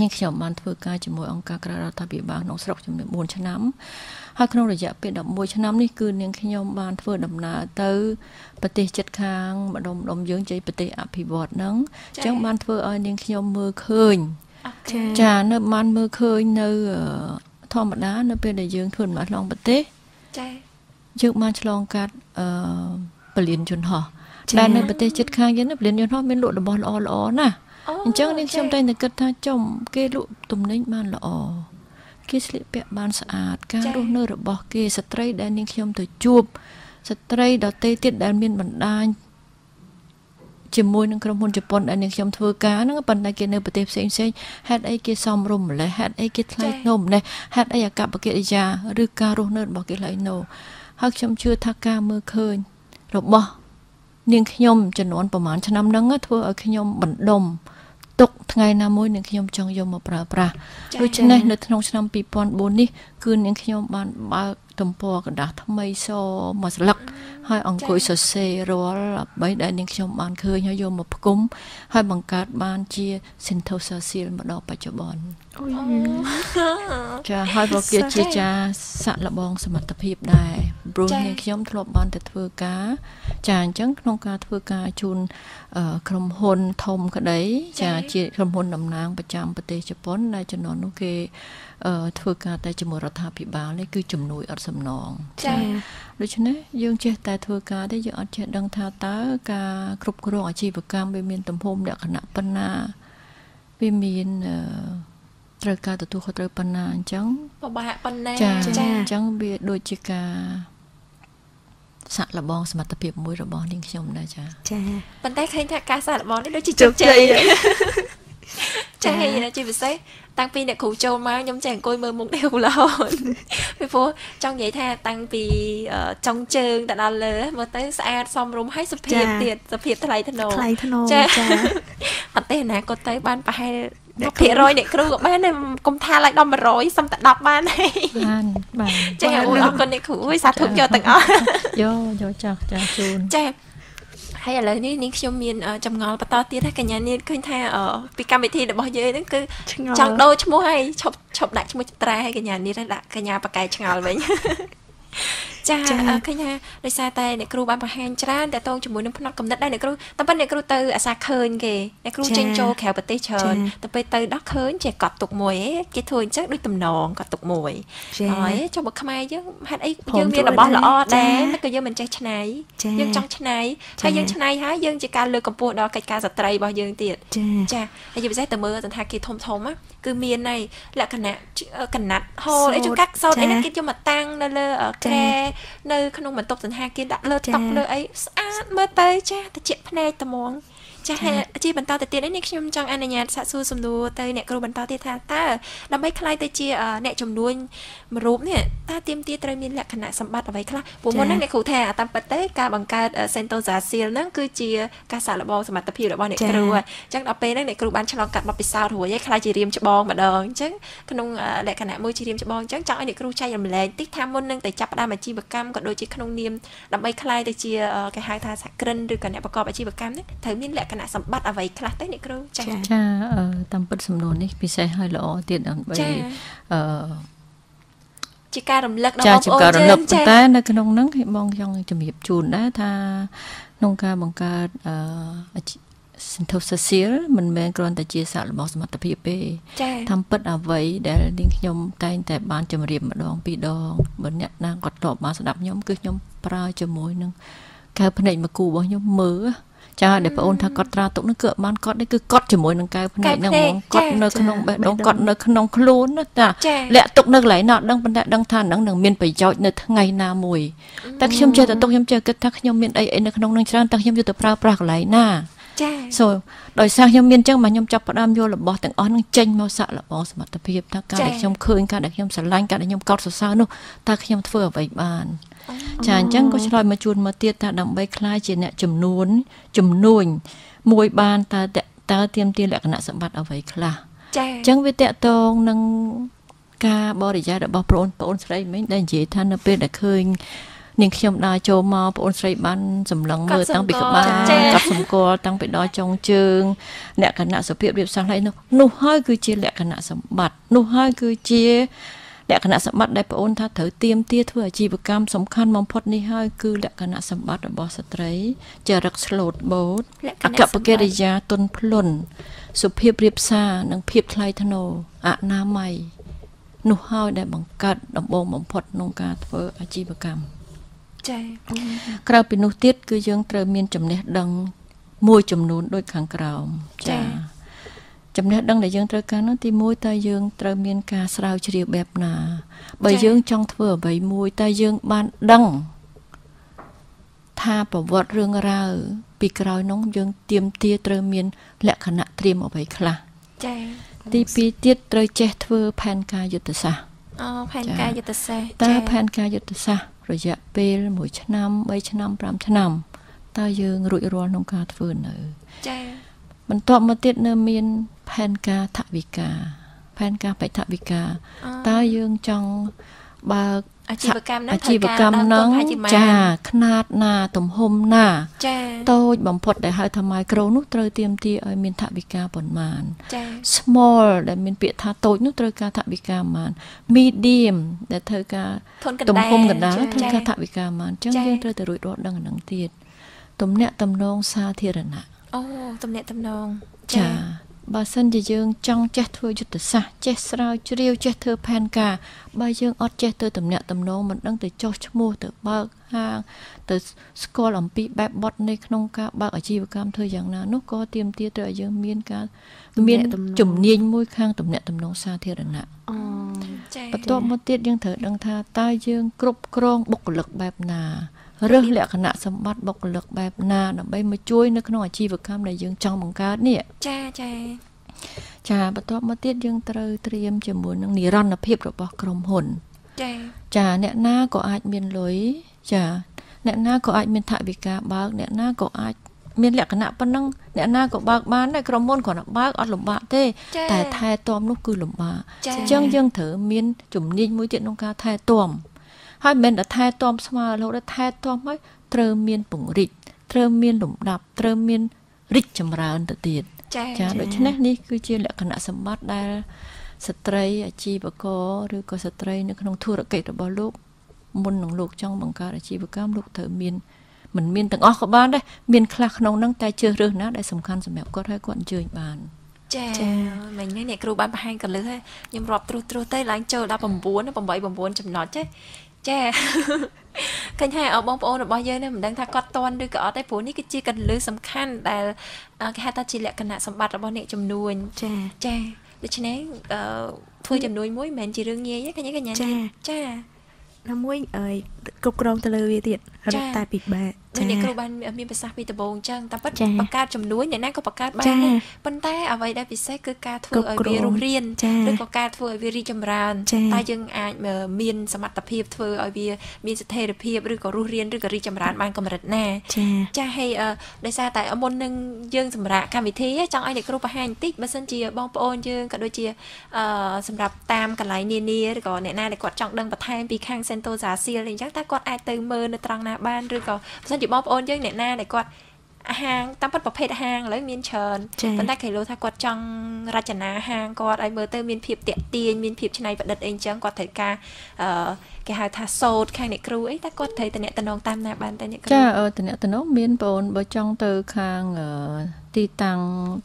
នាងខ្ញុំបានធ្វើការជាមួយអង្គការក្រៅរដ្ឋាភិបាលក្នុងស្រុកចំនួន4ឆ្នាំហើយក្នុងរយៈពេល11ឆ្នាំនេះគឺនាងខ្ញុំបានធ្វើដំណើរទៅប្រទេសជិតខាងម្ដុំយើងជ័យប្រទេសអភិវឌ្ឍហ្នឹងអញ្ចឹងបានធ្វើឲ្យនាងខ្ញុំមើលឃើញចានៅបានមើលឃើញនៅធម្មតានៅពេលដែលយើងធ្វើដំណើរឆ្លងប្រទេសយើងបានឆ្លងកាត់ពលានយន្តហោះដែលនៅប្រទេសជិតខាងយើងពលានយន្តហោះមានលក់របស់ល្អៗណាស់អញ្ចឹងនាងខ្ញុំតែគិតថាចំគេលក់ទំនិញបានល្អគេស្លៀកពាក់បានស្អាតការរស់នៅរបស់គេស្ត្រីដែលនាងខ្ញុំទៅជួបស្ត្រីដទៃទៀតដែលមានបណ្ដាញជាមួយនឹងក្រុមហ៊ុនជប៉ុនដែលនាងខ្ញុំធ្វើការហ្នឹងប៉ុន្តែគេនៅប្រទេសផ្សេងហេតុអីគេសមរម្យម្លេះហេតុអីគេថ្លៃថ្នូរម្លេះហេតុអីអាកប្បកិរិយាឬការរស់នៅរបស់គេថ្លៃថ្នូរហើយខ្ញុំជឿថាការមើលឃើញរបស់នាងខ្ញុំចំនួនប្រហែលឆ្នាំហ្នឹងធ្វើឲ្យខ្ញុំបណ្ដុំទុកថ្ងៃណាមួយនាងខ្ញុំចង់យកមកប្រើប្រាស់ដូច្នេះនៅក្នុងឆ្នាំ2004នេះគឺនាងខ្ញុំបានបើកទំព័រกระดาษថ្មីសមួយស្លឹកហើយអង្គុយសរសេររាល់អ្វីដែលនាងខ្ញុំបានឃើញហើយយកមកផ្គុំហើយបង្កើតបានជា Sentosa Seal មកដល់បច្ចុប្បន្នចាហើយក៏ជាសាក់លបងសមត្ថភាពដែរព្រោះនាងខ្ញុំធ្លាប់បានទៅធ្វើការចាអញ្ចឹងក្នុងការធ្វើការជូនក្រុមហ៊ុនធំក្តីចាជាក្រុមហ៊ុនតំណាងប្រចាំប្រទេសជប៉ុនដែលជំនាន់នោះគេធ្វើការតែជាមួយរដ្ឋាភិបាលនេះគឺជំនួយអត់សំណងចាដូច្នេះយើងចេះតែធ្វើការទេយើងអត់ចេះដឹងថាតើការគ្រប់គ្រងអាជីវកម្មវាមានទំហំលក្ខណៈប៉ុណ្ណាវាមានត្រូវការទទួលខុសត្រូវប៉ុណ្ណាអញ្ចឹងពិបាកប៉ុណ្ណាចាអញ្ចឹងវាដូចជាការសាក់លបងសមត្ថភាពមួយរបស់នាងខ្ញុំដែរចាប៉ុន្តែឃើញថាការសាក់លបងនេះដូចជាជោគជ័យចាជាពិសេសតាំងពីអ្នកគ្រូចូលមកខ្ញុំចេះអង្គុយមើលមុខនេះរហូតពីព្រោះចង់និយាយថាតាំងពីចុងជើងទៅដល់លើមើលទៅស្អាតសមរម្យហើយសុភាពទៀតសុភាពថ្លៃថ្នូរចាអត់ទេអនាគតទៅបានប្រហែល10%អ្នកគ្រូក៏បានដែរកុំថាឡើងដល់100សុំតែ10បានហើយបានចាអរគុណអ្នកគ្រូអើយសាធុយកទាំងអស់យកចាជូនចាហើយឥឡូវនេះនាងខ្ញុំមានចម្ងល់បន្តទៀតហើយកញ្ញានាងឃើញថាពីកម្មវិធីរបស់យើងហ្នឹងគឺចង់ដូរឈ្មោះហើយឈប់ដាក់ឈ្មោះចត្រាហើយកញ្ញានាងដាក់កញ្ញាបកែឆ្ងល់វិញច ចាឃើញថាដោយសារតែអ្នកគ្រូបានបង្ហាញច្រើនតែតងជាមួយនឹងផ្នត់កំណត់ដែរអ្នកគ្រូតែប៉ុន្តែអ្នកគ្រូទៅអាសាឃើញគេអ្នកគ្រូចេញចូលក្រៅប្រទេសច្រើនទៅពេលទៅដល់ឃើញចេះកត់ទុកមួយគេធ្វើអញ្ចឹងដូចតំណងកត់ទុកមួយហើយចុះបើខ្មែរយើងហេតុអីយើងមានរបស់ល្អដែរតែក៏យើងមិនចេះច្នៃយើងចង់ច្នៃហើយយើងច្នៃហើយយើងជាការលើកកម្ពស់ដល់កិច្ចការស្ត្រីរបស់យើងទៀតចាហើយជាពិសេសទៅមើលសន្តាគារធំៗគឺមានន័យលក្ខណៈកណាត់ហូលអីជួកាត់សោតអីគេយកមកតាំងនៅលើក្រែនៅក្នុងបន្ទប់សន្តាគារដាក់លើតុលើអីស្អាតមើលទៅចាតិចភ្នែកត្មងចាជាបន្តទៅទៀតនេះខ្ញុំចង់អនុញ្ញាតសាកសួរសំណួរទៅអ្នកគ្រូបន្តទៀតថាតើដើម្បីខ្លាយទៅជាអ្នកជំនួញមួយរូបនេះតើទាមទារត្រូវមានលក្ខណៈសម្បត្តិអ្វីខ្លះព្រោះមុនហ្នឹងអ្នកគ្រូថាតាមពិតទៅការបង្កើត Sentosa Seal ហ្នឹងគឺជាការសាកល្បងសមត្ថភាពរបស់អ្នកគ្រូអញ្ចឹងដល់ពេលហ្នឹងអ្នកគ្រូបានឆ្លងកាត់បទពិសោធន៍រួចហើយខ្លាយជារៀមច្បងម្ដងអញ្ចឹងក្នុងលក្ខណៈមួយជារៀមច្បងអញ្ចឹងចង់ឲ្យអ្នកគ្រូចែករំលែកតិចថាមុននឹងទៅចាប់ផ្ដើមអាជីវកម្មក៏ដូចជាក្នុងនាមដើម្បីខ្លាយទៅជាគេហៅថាសហគ្រិនឬក៏អ្នកប្រកបអាជីវកម្មនេះត្រូវមានលក្ខណៈសម្បត្តិអ្វីខ្លះទៅអ្នកគ្រូចាតាមពិតសំណួរនេះពិសេសហើយល្អទៀតដើម្បីជាការរំលឹកដល់បងប្អូនយើងចាតែនៅក្នុងហ្នឹងគេបងចង់ជំរាបជូនដែរថាក្នុងការបង្កើតSentosa Seal មិនមែនគ្រាន់តែជាសាកល្បងសមត្ថភាពទេតាមពិតអ្វីដែលនាងខ្ញុំតែងតែបានជម្រាបម្ដងពីរដងបើអ្នកណាគាត់ធ្លាប់បានស្ដាប់ខ្ញុំគឺខ្ញុំប្រើជាមួយនឹងកែវភ្នែកមកគូរបស់ខ្ញុំមើលចាដែលបងអូនថាគាត់ត្រាទុកនោះគឺបានកត់នេះគឺកត់ជាមួយនឹងកែវភ្នែកហ្នឹងហ្មងកត់នៅក្នុងបេះដូងកត់នៅក្នុងខ្លួនណាតាលាក់ទុកនៅកន្លែងណាដឹងប៉ុន្តែដឹងថាហ្នឹងនឹងមានប្រយោជន៍នៅថ្ងៃណាមួយតែខ្ញុំចេះតែទុកខ្ញុំចេះគិតថាខ្ញុំមានអីនៅក្នុងនឹងច្រើនតែខ្ញុំយកទៅប្រើប្រាស់កន្លែងណាដោយសារខ្ញុំមានអញ្ចឹងមកខ្ញុំចាប់ផ្ដើមយករបស់ទាំងអស់ហ្នឹងចេញមកសាក់របស់សមត្ថភាពថាការដែលខ្ញុំឃើញការដែលខ្ញុំស្រឡាញ់ការដែលខ្ញុំកត់សរសើរនោះតើខ្ញុំធ្វើអ្វីបានចាអញ្ចឹងក៏ឆ្លើយមកជួនមកទៀតថាដើម្បីខ្លាយជាអ្នកជំនួញមួយបានតើទាមទារលក្ខណៈសម្បត្តិអ្វីខ្លះចាអញ្ចឹងវាតកតងនឹងការបរិយាយរបស់ប្អូនស្រីមិញដែលនិយាយថានៅពេលដែលឃើញនាងខ្ញុំដើរចូលមកប្អូនស្រីបានសម្លឹងមើលតាំងពីក្បាលកត់សម្គាល់តាំងពីដល់ចុងជើងលក្ខណៈសុភាពរៀបសារហើយនោះហើយគឺជាលក្ខណៈសម្បត្តិនោះហើយគឺជាលក្ខណៈសម្បត្តិដែលបងអូនថាត្រូវទៀមទាធ្វើអាជីវកម្មសំខាន់បំផុតនេះហើយគឺលក្ខណៈសម្បត្តិរបស់ស្ត្រីចរិតស្លូតបូតអកប្បកិរិយាទន់ភ្លន់សុភាពរៀបសារនិងភាពថ្លៃថ្នូរអនាម័យនោះហើយដែលបង្កើតដំបូងបំផុតក្នុងការធ្វើអាជីវកម្មចាក្រៅពីនោះទៀតគឺយើងត្រូវមានចំណេះដឹងមួយចំនួនដូចខាងក្រោមចាចំណេះដឹងដែលយើងត្រូវការនោះទី1តើយើងត្រូវមានការស្រាវជ្រាវបែបណាបើយើងចង់ធ្វើអ្វីមួយតើយើងបានដឹងថាប្រវត្តិរឿងរ៉ាវពីក្រោយនោះយើងទៀមទាត្រូវមានលក្ខណៈត្រៀមអ្វីខ្លះចាទី2ទៀតត្រូវចេះធ្វើផែនការយុទ្ធសាស្ត្រផែនការយុទ្ធសាស្ត្រតើផែនការយុទ្ធសាស្ត្ររយៈពេល1ឆ្នាំ3ឆ្នាំ5ឆ្នាំតើយើងរួចរាល់ក្នុងការធ្វើនៅចាបន្ទាប់មកទៀតនៅមានផែនការថវិកាផែនការបេថវិកាតើយើងចង់បើកអាជីវកម្មហ្នឹងចាຂະຫນາດណាទំហំណាចាតូចបំផុតដែលហៅថា micro នោះត្រូវទាមទារឲ្យមានថវិកាប៉ុន្មានចា small ដែលមានពាក្យថាតូចនោះត្រូវការថវិកាប៉ុន្មាន medium ដែលត្រូវការទំហំកណ្ដាលត្រូវការថវិកាប៉ុន្មានអញ្ចឹងយើងត្រូវតែរួចរាល់ដឹងអាហ្នឹងទៀតទំនាក់ទំនងសាធារណៈទំនាក់ទំនងចាបើសិនជាយើងចង់ចេះធ្វើយុទ្ធសាស្ត្រចេះស្រាវជ្រាវចេះធ្វើផែនការបើយើងអត់ចេះទៅទំនាក់ទំនងមិនដឹងទៅចោះឈ្មោះទៅបើកហាងទៅស្គាល់អំពីបែបបទនៃក្នុងការបើកអាជីវកម្មធ្វើយ៉ាងណានោះក៏ទាមទារត្រូវឲ្យយើងមានជំនាញមួយខាងទំនាក់ទំនងសាធារណៈចាបន្ទាប់មកទៀតយើងត្រូវដឹងថាតើយើងគ្រប់គ្រងបុគ្គលិកបែបណារើសលក្ខណៈសម្បត្តិបុគ្គលិកបែបណាដើម្បីមកជួយនៅក្នុងអាជីវកម្មដែលយើងចង់បង្កើតនេះចាបន្ទាប់មកទៀតយើងត្រូវត្រៀមជាមួយនឹងនិរន្តរភាពរបស់ក្រុមហ៊ុនចាអ្នកណាក៏អាចមានលុយចាអ្នកណាក៏អាចមានថវិកាបើកអ្នកណាក៏អាចមានលក្ខណៈប៉ុណ្ណឹងអ្នកណាក៏បើកបានដែរក្រុមហ៊ុនគ្រាន់តែបើកអត់លំបាកទេតែថែទាំនោះគឺលំបាកអញ្ចឹងយើងត្រូវមានជំនាញមួយទៀតក្នុងការថែទាំហើយមិនមែនតែថែទាំស្មើរហូតដល់ថែទាំហើយត្រូវមានពង្រីកត្រូវមានលំដាប់ត្រូវមានរីកចម្រើនទៅទៀតចាដូច្នេះនេះគឺជាលក្ខណៈសម្បត្តិដែលស្ត្រីអាជីវករឬក៏ស្ត្រីនៅក្នុងធុរកិច្ចរបស់លោក មុននឹងលោកចង់បង្កើតអាជីវកម្មលោកត្រូវមានមិនមានទាំងអស់ក៏បានដែរមានខ្លះក្នុងហ្នឹងតែជ្រើសរើសណាដែលសំខាន់សម្រាប់គាត់ហើយគាត់អញ្ជើញបានចាមិញនេះអ្នកគ្រូបានបង្ហាញកលឹះហើយខ្ញុំរាប់ត្រួសទៅឡើងចូលដល់9 ចំណុចចាឃើញហើយបងប្អូនរបស់យើងនេះមិនដឹងថាគាត់តន់ឬក៏អត់ទេព្រោះនេះគឺជាកលឹះសំខាន់ដែលគេហៅថាជាលក្ខណៈសម្បត្តិរបស់អ្នកជំនួញចាដូច្នេះធ្វើជំនួញមួយមិនមែនជារឿងងាយទេកញ្ញាចាណាមួយគ្រប់គ្រងទៅលើវាទៀតរត់តែពិបាកអ្នកគ្រូបានមានប្រសាសន៍ពីដំបូងអញ្ចឹងតែពិតបង្កើតចំនួនអ្នកណាក៏បង្កើតបានដែរប៉ុន្តែអ្វីដែលពិសេសគឺការធ្វើឲ្យវារស់រានឬក៏ការធ្វើឲ្យវារីកចម្រើនតែយើងអាចមានសមត្ថភាពធ្វើឲ្យវាមានស្ថិរភាពឬក៏រស់រានឬក៏រីកចម្រើនបានកម្រិតណាចាហើយដោយសារតែមុននឹងយើងសម្រាប់កម្មវិធីចង់ឲ្យអ្នកគ្រូបង្ហាញបន្តិចបើសិនជាបងប្អូនយើងក៏ដូចជាសម្រាប់តាមកន្លែងនានាឬក៏អ្នកណាដែលគាត់ចង់ដឹងបន្ថែមពីខាង Sentosa Seal អញ្ចឹងតើគាត់អាចទៅមើលនៅត្រង់ណាបានឬក៏បើសិនជាបងប្អូនយើងអ្នកណាដែលគាត់ហាងតាមពិតប្រភេទហាងឥឡូវមានច្រើនប៉ុន្តែគេលោថាគាត់ចង់រចនាហាងគាត់ឲ្យមើលទៅមានភាពតាក់ទាញមានភាពច្នៃប្រឌិតអីអញ្ចឹងគាត់ត្រូវការគេហៅថាសូត្រខាងអ្នកគ្រូអីតែគាត់ត្រូវតំណតំណងតាមណាបានតែអ្នកគ្រូចាតំណតំណងមានបងបើចង់ទៅខាងទីតាំង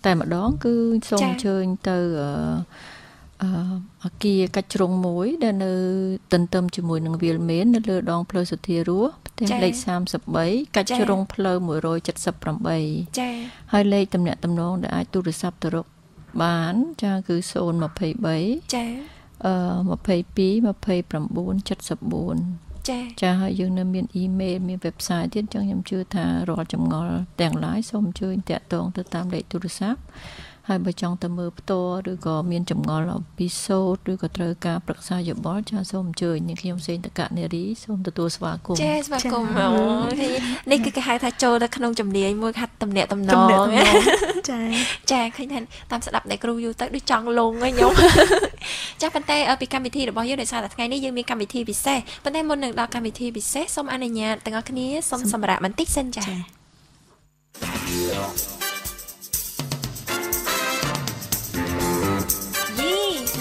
តែម្ដងគឺសូមអញ្ជើញទៅអគារកាច់ជ្រុងមួយដែលនៅទន្ទឹមជាមួយនឹងវាលមេននៅលើដងផ្លូវសុធារស់ផ្ទះលេខ33កាច់ជ្រុងផ្លូវ178ចាហើយលេខតំណតំណងដែលអាចទូរស័ព្ទទៅរកបានចាគឺ023ចា22 29 74ចាហើយយើងនៅមានអ៊ីមែលមាន website ទៀតចឹងខ្ញុំជឿថារាល់ចម្ងល់ទាំងឡាយសូមអញ្ជើញតាក់ទងទៅតាមលេខទូរស័ព្ទហើយបើចង់ទៅមើលផ្ទាល់ឬក៏មានចម្ងល់អំពីសូត្រឬក៏ត្រូវការប្រឹក្សាយោបល់ចាសូមអញ្ជើញនាងខ្ញុំសេងតកនារីសូមទទួលស្វាគមន៍ចាស្វាគមន៍នេះគឺគេហៅថាចូលទៅក្នុងជំនាញមួយខាត់តំណែតំណងចាឃើញថាតាមស្ដាប់អ្នកគ្រូយូរទៅដូចចង់លងហ្នឹងខ្ញុំចាប៉ុន្តែពីកម្មវិធីរបស់យើងដោយសារតែថ្ងៃនេះយើងមានកម្មវិធីពិសេសប៉ុន្តែមុននឹងដល់កម្មវិធីពិសេសសូមអនុញ្ញាតទាំងអស់គ្នាសូមសម្រាប់បន្តិចសិនចា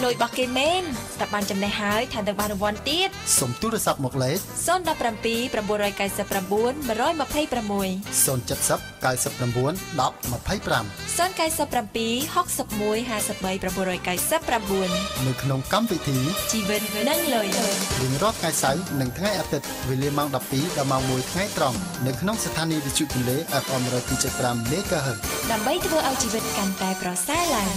លុយរបស់គេមែនស្ដាប់បានចំណេះហើយថែមទាំងបានរង្វាន់ទៀតសូមទូរស័ព្ទមកលេខ017 999 126 070 99 10 25 097 61 53 999នៅក្នុងកម្មវិធីជីវិតនិងលុយរៀងរាល់ថ្ងៃសៅរ៍និងថ្ងៃអាទិត្យវេលាម៉ោង 12 ដល់ម៉ោង 1 ថ្ងៃត្រង់នៅក្នុងស្ថានីយ៍វិទ្យុទន្លេ FM 102.5 MHz ដើម្បីធ្វើឲ្យជីវិតកាន់តែប្រសើរឡើង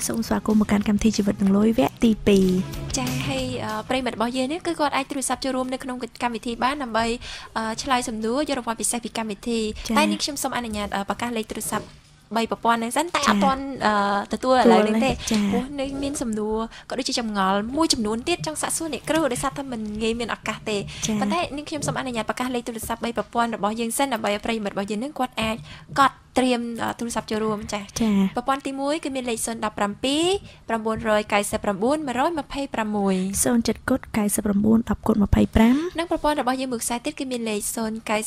សូមស្វាគមន៍មកកាន់កម្មវិធីជីវិតនឹងលុយវគ្គទី2ចាហើយប្រិមត្តរបស់យើងនេះគឺគាត់អាចទូរស័ព្ទចូលរួមនៅក្នុងកម្មវិធីបានដើម្បីឆ្លើយសំណួរយករង្វាន់ពិសេសពីកម្មវិធីតែនេះខ្ញុំសូមអនុញ្ញាតប្រកាសលេខទូរស័ព្ទ3ប្រព័ន្ធហ្នឹងសិនតែអត់ទាន់ទទួលឥឡូវនេះទេព្រោះនៅមានសំណួរក៏ដូចជាចម្ងល់មួយចំនួនទៀតចង់សាកសួរអ្នកគ្រូដោយសារតែមិនងាយមានឱកាសទេប៉ុន្តែនេះខ្ញុំសូមអនុញ្ញាតប្រកាសលេខទូរស័ព្ទ3ប្រព័ន្ធរបស់យើងសិនដើម្បីឲ្យប្រិមត្តរបស់យើងនឹងគាត់អាចកត់ត្រៀមទូរស័ព្ទចូលរួមចាប្រព័ន្ធទី1គឺមានលេខ017 999 126 07គុត99 10គុត25និងប្រព័ន្ធរបស់យើងមួយខ្សែទៀតគឺមានលេខ097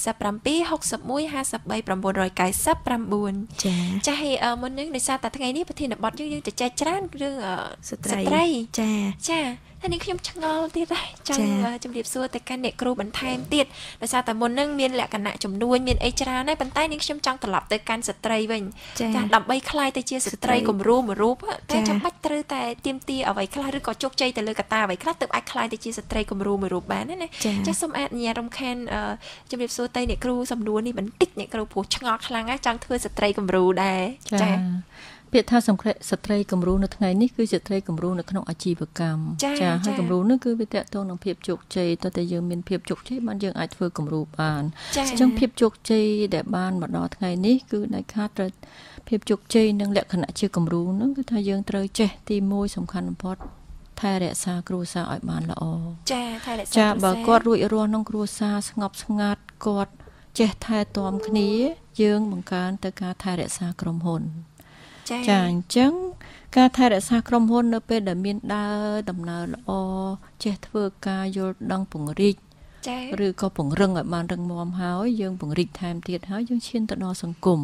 61 53 999ចាហើយមុននឹងដោយសារតែថ្ងៃនេះប្រធានបទយើងទៅចែកច្រើនរឿងស្ត្រីចាហើយនេះខ្ញុំឆ្ងល់ទៀតដែរចង់ជម្រាបសួរទៅកាន់អ្នកគ្រូបន្ថែមទៀតដោយសារតែមុននឹងមានលក្ខណៈជំនួញមានអីច្រើនដែរប៉ុន្តែនេះខ្ញុំចង់ត្រឡប់ទៅកាន់ស្ត្រីវិញចាដើម្បីក្លាយទៅជាស្ត្រីគំរូមួយរូបតែចាំបាច់ត្រូវតែទៀមទាអ្វីខ្លះឬក៏ជោគជ័យទៅលើកត្តាអ្វីខ្លះទើបអាចក្លាយទៅជាស្ត្រីគំរូមួយរូបបានណាចាសូមអនុញ្ញាតរំខានជម្រាបសួរទៅអ្នកគ្រូសំណួរនេះបន្តិចអ្នកគ្រូព្រោះឆ្ងល់ខ្លាំងណាស់ចង់ធ្វើស្ត្រីគំរូដែរចាពាក្យថាស្ត្រីគំរូនៅថ្ងៃនេះគឺស្ត្រីគំរូនៅក្នុងអាជីវកម្មចាហើយគំរូនោះគឺវាតកតងនឹងភាពជោគជ័យតើតែយើងមានភាពជោគជ័យបានយើងអាចធ្វើគំរូបានអញ្ចឹងភាពជោគជ័យដែលបានមកដល់ថ្ងៃនេះគឺដាច់ខាតត្រូវភាពជោគជ័យនិងលក្ខណៈជាគំរូនោះគឺថាយើងត្រូវចេះទី1សំខាន់បំផុតថែរក្សាគ្រួសារឲ្យបានល្អចាថែរក្សាចាបើគាត់រួចរាល់ក្នុងគ្រួសារស្ងប់ស្ងាត់គាត់ចេះថែទាំគ្នាយើងបង្កើនទៅការថែរក្សាក្រុមហ៊ុនចាអញ្ចឹងការថែរក្សាក្រុមហ៊ុននៅពេលដែលមានដើរដំណើរល្អចេះធ្វើការយល់ដឹងពង្រីក ឬក៏ពង្រឹងឲ្យបានរឹងមាំហើយយើងពង្រីកថែមទៀតហើយយើងឈានទៅដល់សង្គម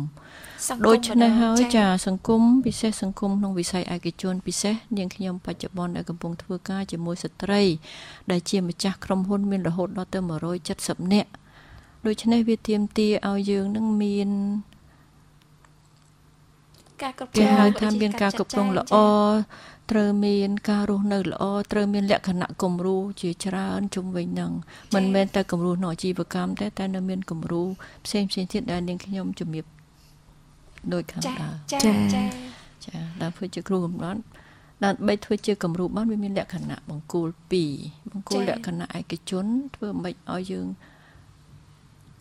ដូច្នេះហើយចាសង្គមពិសេសសង្គមក្នុងវិស័យឯកជនពិសេសនាងខ្ញុំបច្ចុប្បន្នដែលកំពុងធ្វើការជាមួយស្ត្រីដែលជាម្ចាស់ក្រុមហ៊ុនមានរហូតដល់ទៅ170នាក់ដូច្នេះវាទាមទារឲ្យយើងនឹងមានការគ្រប់គ្រងគេហៅថាមានការគ្រប់គ្រងល្អត្រូវមានការរស់នៅល្អត្រូវមានលក្ខណៈគំរូជាច្រើនជុំវិញនឹងមិនមែនតែគំរូក្នុងអាជីវកម្មទេតែនៅមានគំរូផ្សេងទៀតដែលនាងខ្ញុំជំរាបដូចខាងដើមចាដល់ធ្វើជាគ្រូកំណត់ដើម្បីធ្វើជាគំរូបានវាមានលក្ខណៈបង្គោល2បង្គោលលក្ខណៈឯកជនធ្វើមិនឲ្យយើង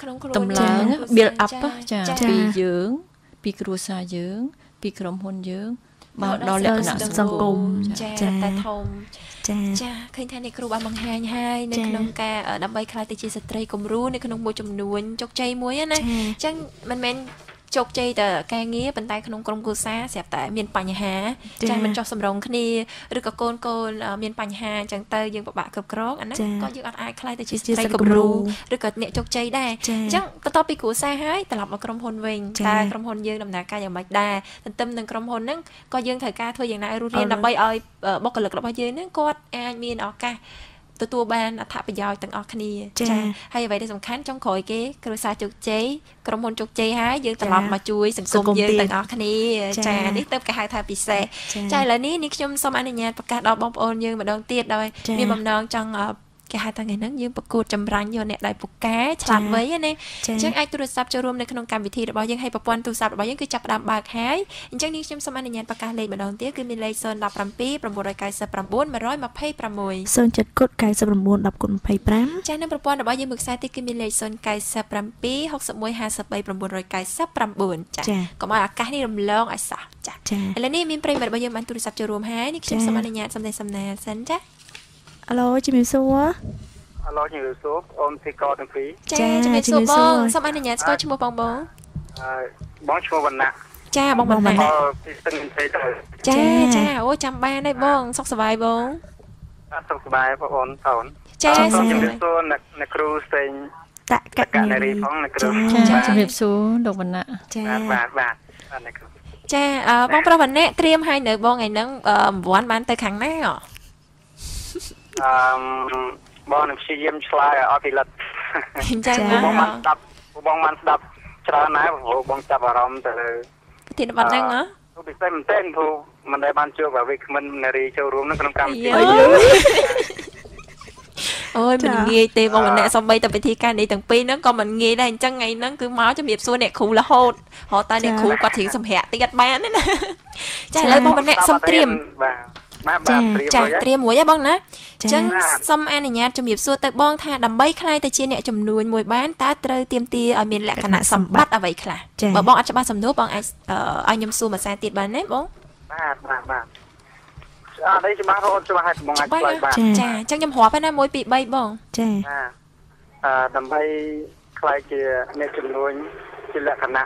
ក្នុងខ្លួនតម្លើង build up ចាពីយើងពីគ្រួសារយើងពីក្រុមហ៊ុនយើងមកដល់លក្ខណៈសង្គមចាតែធំចាឃើញថាអ្នកគ្រូបានបង្ហាញហើយនៅក្នុងការដើម្បីខ្លាយទៅជាស្ត្រីគំរូនៅក្នុងមួយចំនួនជោគជ័យមួយណាអញ្ចឹងមិនមែនជោគជ័យតែការងារប៉ុន្តែក្នុងក្រុមគ្រួសារស្រាប់តែមានបញ្ហាចាមិនចោះសម្រងគ្នាឬក៏កូនមានបញ្ហាអញ្ចឹងទៅយើងពិបាកគ្រប់គ្រងអាហ្នឹងក៏យើងអត់អាចខ្លាយទៅជាស្ត្រីគំរូឬក៏អ្នកជោគជ័យដែរអញ្ចឹងបន្ទាប់ពីគ្រួសារហើយត្រឡប់មកក្រុមហ៊ុនវិញតែក្រុមហ៊ុនយើងដំណើរការយ៉ាងម៉េចដែរទន្ទឹមនឹងក្រុមហ៊ុនហ្នឹងក៏យើងត្រូវការធ្វើយ៉ាងណារស់រានដើម្បីឲ្យបុគ្គលិករបស់យើងហ្នឹងគាត់អាចមានឱកាសទទួលបានអត្ថប្រយោជន៍ទាំងអស់គ្នាចាហើយអ្វីដែលសំខាន់ចុងក្រោយគេគ្រួសារជោគជ័យក្រុមហ៊ុនជោគជ័យហើយយើងត្រឡប់មកជួយសង្គមយើងទាំងអស់គ្នាចានេះទៅគេហៅថាពិសេសចាឥឡូវនេះខ្ញុំសូមអនុញ្ញាតប្រកាសដល់បងប្អូនយើងម្ដងទៀតដោយមានបំណងចង់គេហៅថាថ្ងៃហ្នឹងយើងប្រកួតចម្រាញ់យកអ្នកដែលពូកែឆ្លាតវៃណាអញ្ចឹងអាចទូរស័ព្ទចូលរួមនៅក្នុងកម្មវិធីរបស់យើងហើយប្រព័ន្ធទូរស័ព្ទរបស់យើងគឺចាប់ផ្ដើមបើកហើយអញ្ចឹងនេះខ្ញុំសូមអនុញ្ញាតប្រកាសលេខម្ដងទៀតគឺមានលេខ017 999 126 07គុត99 10គុណ25ចានៅប្រព័ន្ធរបស់យើងមួយខ្សែទៀតគឺមានលេខ097 61 53 999ចាកុំឲ្យអាកាសនេះរំលងឲ្យសោះចាឥឡូវនេះមានប្រិយមិត្តរបស់យើងបានទូរស័ព្ទចូលរួមហើយនេះខ្ញុំសូមអនុញ្ញាតសំដែងសំណាលសិនចាអាឡូជំរាបសួរអាឡូជំរាបសួរអូនទីកទាំងពីរចាជំរាបសួរបងសូមអនុញ្ញាតស្គាល់ឈ្មោះបងបងឈ្មោះវណ្ណៈចាបងវណ្ណៈពីស្ទឹងទេទៅចាអូចាំបានហើយបងសុខសប្បាយបងសុខសប្បាយបងអូនតូនចាជំរាបសួរអ្នកគ្រូផ្សេងតកនារីផងអ្នកគ្រូចាជំរាបសួរលោកវណ្ណៈចាបាទអ្នកគ្រូចាបងប្រុសវណ្ណៈត្រៀមឲ្យនៅបងថ្ងៃហ្នឹងរង្វាន់បានទៅខាងណាបងនឹងព្យាយាមឆ្លើយឲ្យពិលិតអញ្ចឹងបងបានស្ដាប់ច្រើនណាស់ព្រោះបងចាប់អារម្មណ៍ទៅលើប្រធានបទហ្នឹងហ៎ពិសេសមែនទែនព្រោះមិនដែលបានជួបវិក្កាមិននារីចូលរួមនៅក្នុងកម្មវិធីអូយមិនងាយទេបងម្នាក់សំបីតែពិធីការនេះទាំងពីរហ្នឹងក៏មិនងាយដែរអញ្ចឹងថ្ងៃហ្នឹងគឺមកជំរាបសួរអ្នកគ្រូរហូតរហូតតែអ្នកគ្រូគាត់រៀងសម្ភារទៀតបានណាចាឥឡូវបងម្នាក់សុំត្រៀមចាត្រៀមមួយហ៎បងណាអញ្ចឹងសូមអនុញ្ញាតជំរាបសួរទៅបងថាដើម្បីខ្លាយទៅជាអ្នកចំនួនមួយបានតើត្រូវទាមទារឲ្យមានលក្ខណៈសម្បត្តិអ្វីខ្លះបើបងអត់ច្បាស់សំណួរបងអាចឲ្យខ្ញុំសួរមួយសារទៀតបានទេបងបាទអត់ទេច្បាស់រហូតច្បាស់ហើយបងអាចឆ្លើយបានចាអញ្ចឹងខ្ញុំរាប់ហើយណា1 2 3បងចាដើម្បីខ្លាយជាអ្នកចំនួនជាលក្ខណៈ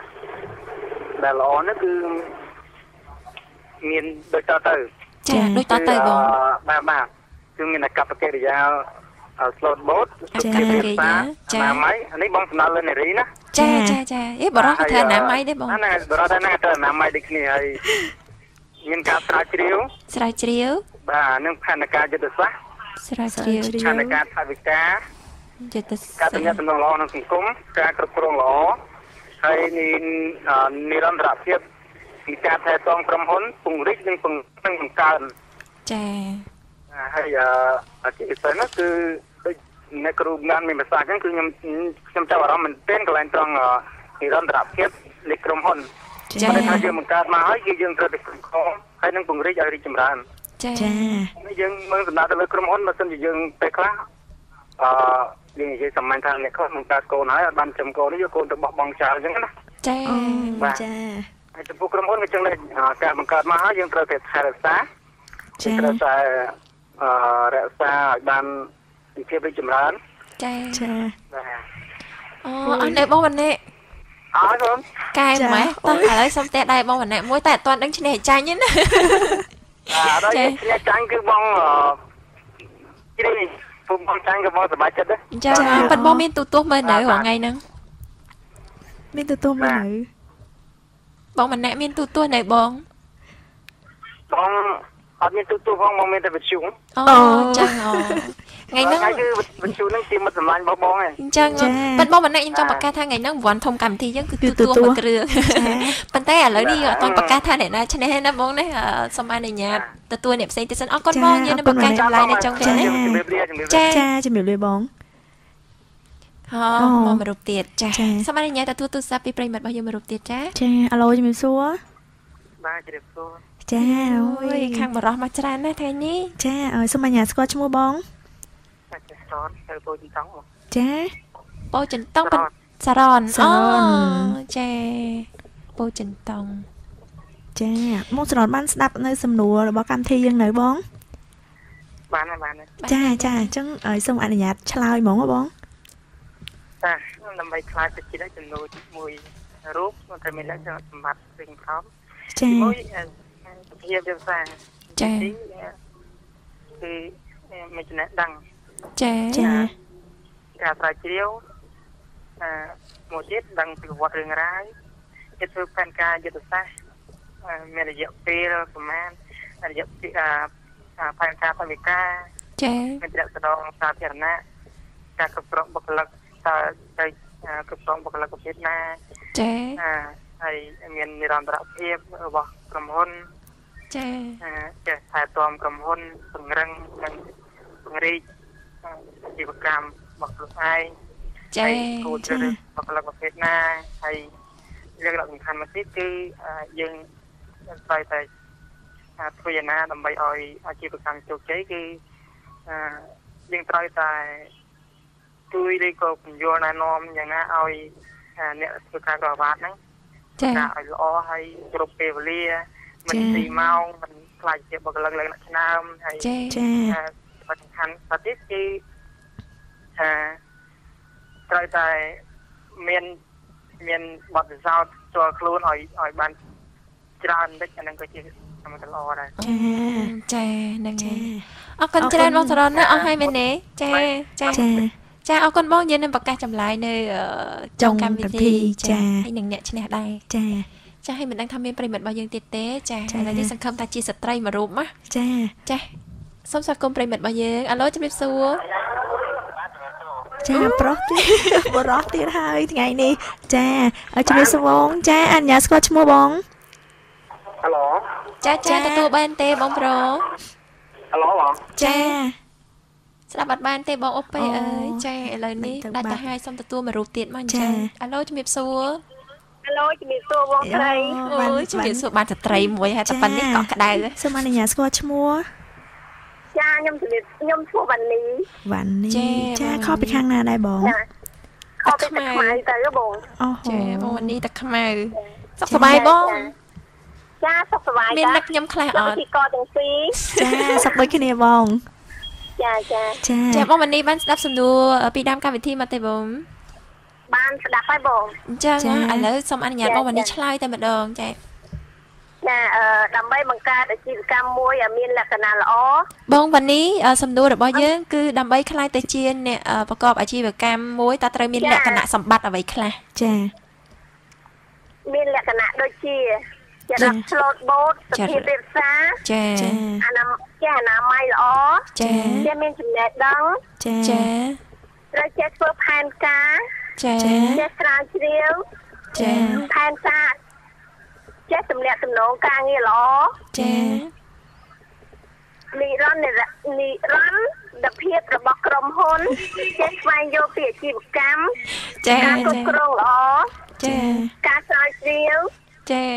ដែលល្អនោះគឺមានដូចតទៅចាដូចតទៅបងបាទគឺមានអាកប្បកិរិយា slot boat ជាភាសាចាម៉ៃនេះបងសំដៅលើនារីណាចាអេបរោះគឺថាណាម៉ៃទេបងណាបរោះថាណាទៅណាម៉ៃដូចគ្នាហើយមានការស្រាវជ្រាវបាទនឹងផែនការយុទ្ធសាស្ត្រស្រាវជ្រាវផែនការថវិកាយុទ្ធសាស្ត្រការទំនាក់ទំនងល្អក្នុងសង្គមការគ្រប់គ្រងល្អហើយនិរន្តរភាពពីការថែទាំក្រុមហ៊ុនពង្រីកនិងបង្កើនចាហើយជាពិសេសនោះគឺដូចអ្នកគ្រូបានមានប្រសាសន៍អញ្ចឹងគឺខ្ញុំចាប់អារម្មណ៍មែនទែនកន្លែងត្រង់និរន្តរភាពនៃក្រុមហ៊ុនចាតែថាយើងបង្កើតមកហើយគឺយើងត្រូវតែគ្រប់គ្រងហើយនឹងពង្រីកឲ្យរីកចម្រើនចាយើងមើលដំណើរទៅលើក្រុមហ៊ុនបើមិនជាយើងពេលខ្លះយើងនិយាយសាមញ្ញថាអ្នកខ្លះបង្កើតកូនហើយអត់បានចំកូននេះយកកូនទៅបោះបង់ចោលអញ្ចឹងណាចាហើយចំពោះក្រុមហ៊ុនវាចឹងដែរការបង្កើតមកហើយយើងត្រូវតែថែរក្សាត្រូវតែរក្សាឲ្យបានភាពរីកចម្រើនចាបាទអូអត់ទេបងវណ្ណៈអើបងកែម៉េះតោះឥឡូវសុំតែដែរបងវណ្ណៈមួយតែអត់ទាន់ដឹងឈ្នះចាញ់ទេណាអត់ទេឈ្នះចាញ់គឺបងជ្រី ពុំបងចាញ់ក៏បងសប្បាយចិត្តដែរ ចាប៉ុន្តែបងមានទូទាស់មើលនៅរាល់ថ្ងៃហ្នឹងមានទូទាស់មើលនៅបងម្នាក់មានទូទាស់នៅបងអត់មានទូទាស់ផងបងមានតែវិទ្យុអូចឹងថ្ងៃហ្នឹងគឺវិទ្យុហ្នឹងជាមិត្តសម្លាញ់របស់បងឯងអញ្ចឹងប៉ុន្តែបងម្នាក់ខ្ញុំចង់ប្រកាសថាថ្ងៃហ្នឹងប្រព័ន្ធធំកម្មវិធីយើងគឺទូទាស់មួយគ្រឿងប៉ុន្តែឥឡូវនេះអត់ទាន់ប្រកាសថាអ្នកណាឈ្នះណាបងណាសូមអនុញ្ញាតទទួលអ្នកផ្សេងទៀតសិនអរគុណបងយើងនឹងប្រកាសចម្លើយនៅចុងថ្ងៃនេះចាជំរាបលាបងមកមួយរូបទៀតចាសូមអនុញ្ញាតទទួលទូរស័ព្ទពីប្រិយមិត្តរបស់យើងមួយរូបទៀតចាអាឡូជំរាបសួរបាទជំរាបសួរចាអូយខាងបរោះមកច្រើនណាស់ថ្ងៃនេះចាសូមអនុញ្ញាតស្គាល់ឈ្មោះបងទៅពោចិនតង់ចាពោចិនតង់សារ៉នចាពោចិនតង់ចាមកសារ៉នបានស្ដាប់នៅសំណួររបស់កម្មវិធីយើងនៅបងបានចាអញ្ចឹងសូមអនុញ្ញាតឆ្លើយហ្មងបងចាដើម្បីឆ្លើយទៅជាចំនួនមួយរូបតែមានលក្ខណៈសម្បត្តិពេញខំចាមួយភាពភាសាចាគឺមានចំណេះដឹងចាការស្រាវជ្រាវមួយទៀតដឹងពីប្រវត្តិរឿងរ៉ាវគេធ្វើផែនការយុទ្ធសាស្ត្រមានរយៈពេលប្រមាណរយៈផែនការធម្មការចាមានរយៈស្ដងសាធារណៈការគ្រប់គ្រងបុគ្គលិកតើទៅគ្រប់គ្រងបុគ្គលិកប្រភេទណាចាហើយមាននិរន្តរភាពរបស់ក្រុមហ៊ុនចាចេះថែទាំក្រុមហ៊ុនពង្រឹងនិងពង្រីកអាជីវកម្មរបស់ខ្លួនឯងចាគូជ្រើសរើសបុគ្គលិកប្រភេទណាហើយលក្ខណៈសំខាន់មួយទៀតគឺយើងត្រូវតែធ្វើយ៉ាងណាដើម្បីឲ្យអាជីវកម្មជោគជ័យគឺយើងត្រូវតែជួយឬក៏ពន្យល់ណែនាំយ៉ាងណាឲ្យអ្នកធ្វើការក្រវ៉ាត់ហ្នឹងចាឲ្យល្អហើយគ្រប់ពេលវេលាមិនទីម៉ោងមិនខ្លាចជាបុគ្គលិកលើកឆ្នាំហើយចាសំខាន់ទៅទៀតគឺត្រូវតែមានបទពិសោធន៍ចូលខ្លួនឲ្យបានច្រើនតិចអាហ្នឹងក៏ជាសំខាន់ល្អដែរចាហ្នឹងហើយអរគុណច្រើនបងសរណណាអស់ហើយមែនទេចាអរគុណបងយើងនឹងប្រកាសចម្លើយនៅចុងកម្មវិធីចាហើយនឹងអ្នកឈ្នះដែរចាហើយមិនដឹងថាមានប្រិមិត្តរបស់យើងទៀតទេចាឥឡូវនេះសង្ឃឹមថាជាស្ត្រីមួយរូបណាចាសូមស្វាគមន៍ប្រិមិត្តរបស់យើងអាឡូជំរាបសួរចាប្រុសទៀតបរោះទៀតហើយថ្ងៃនេះចាជំរាបសួរបងចាអញ្ញាស្គាល់ឈ្មោះបងហៅឡូចាទទួលបានទេបងប្រុសហៅឡូបងចាស្ដាប់អត់បានទេបងអូពេអើយចាឥឡូវនេះដាច់ទៅហើយសូមទទួលមួយរូបទៀតមកអញ្ចឹងអាឡូជំរាបសួរអាឡូជំរាបសួរបងស្រីអូយជំរាបសួរបានស្ត្រីមួយហើយតែប៉ុណ្្នេះក៏ក្តៅសូមអនុញ្ញាតស្គាល់ឈ្មោះចាខ្ញុំឈ្មោះវ៉ានីចាខុសពីខាងណាដែរបងខុសពីខ្មៅទៅបងចាបងវ៉ានីតែខ្មៅសុខសប្បាយបងចាសុខសប្បាយមាននឹកខ្ញុំខ្លះអត់ពីកទាំងពីរចាសុខដូចគ្នាបងចាបងវ៉ានីបានស្ដាប់សំណួរពីដើមកម្មវិធីមកទេបងបានស្ដាប់ហើយបងអញ្ចឹងឥឡូវសូមអនុញ្ញាតបងវ៉ានីឆ្លើយតែម្ដងចាដើម្បីបង្កើតអាជីវកម្មមួយឲ្យមានលក្ខណៈល្អបងវ៉ានីសំណួររបស់យើងគឺដើម្បីខ្លាយទៅជាអ្នកប្រកបអាជីវកម្មមួយតើត្រូវមានលក្ខណៈសម្បត្តិអ្វីខ្លះចាមានលក្ខណៈដូចជាចរិតឆ្លូតបូតសុភាពរាបសារចាអនាម័យល្អចាមានចំណេះដឹងចាត្រូវចេះធ្វើផែនការចាចេះស្រាវជ្រាវចាផែនការចេះទំនាក់ទំនងការងារល្អចានិរន្តរភាពរបស់ក្រុមហ៊ុនចេះស្វែងយល់ពីអាជីវកម្មការគ្រប់គ្រងល្អចាការស្រាវជ្រាវ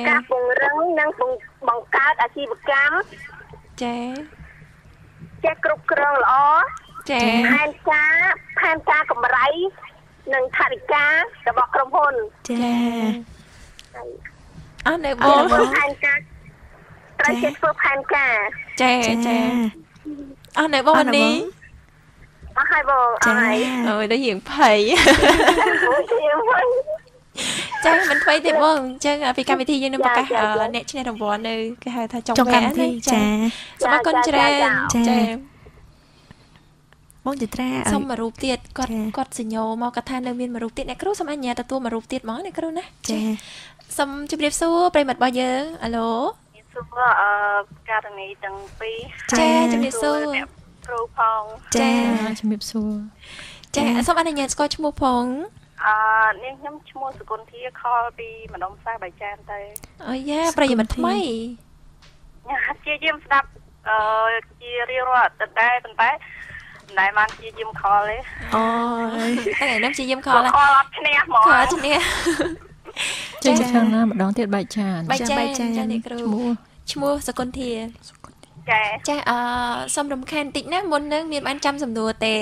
ការពង្រឹងនិងបង្កើតអាជីវកម្មចាចេះគ្រប់គ្រងល្អចាផែនការកម្រៃនិងថវិការបស់ក្រុមហ៊ុនចាអត់នៅបងផែនការត្រូវចេះធ្វើផែនការចាអត់នៅបងនេះអស់ហើយបងអស់ហើយអូយដល់យើងភ័យចាមិនថ្មីទេបងអញ្ចឹងពីកម្មវិធីយើងនឹងប្រកាសអ្នកឈ្នះរង្វាន់នៅគេហៅថាចុងកម្មវិធីចាសូមអរគុណច្រើនចាប បងចត្រាសុំមួយរូបទៀតគាត់សញ្ញោមកគាត់ថានៅមានមួយរូបទៀតអ្នកគ្រូសូមអញ្ញាតទទួលមួយរូបទៀតហ្មងអ្នកគ្រូណាចាសូមជម្រាបសួរប្រិមត្តរបស់យើងអាឡូសួរករណីទាំងពីរចាជម្រាបសួរគ្រូផងចាជម្រាបសួរចាសូមអនុញ្ញាតស្គាល់ឈ្មោះផងនាងខ្ញុំឈ្មោះសុគន្ធាខលពីម្ដុំផ្សារបៃចានទៅអូយ៉ាប្រិយមិត្តថ្មីជាយាមស្ដាប់ជារៀងរាល់អាទិត្យដែរប៉ុន្តែមិនដែលបានជាយាមខលទេអូយតែខ្ញុំជាយាមខលខលអត់ឈ្នះហ្មងខលឈ្នះចាខាងណាម្ដងទៀតបៃចានចាអ្នកគ្រូឈ្មោះសុគន្ធាចាសូមរំខានតិចណាមុននឹងមានបានចាំសំណួរទេ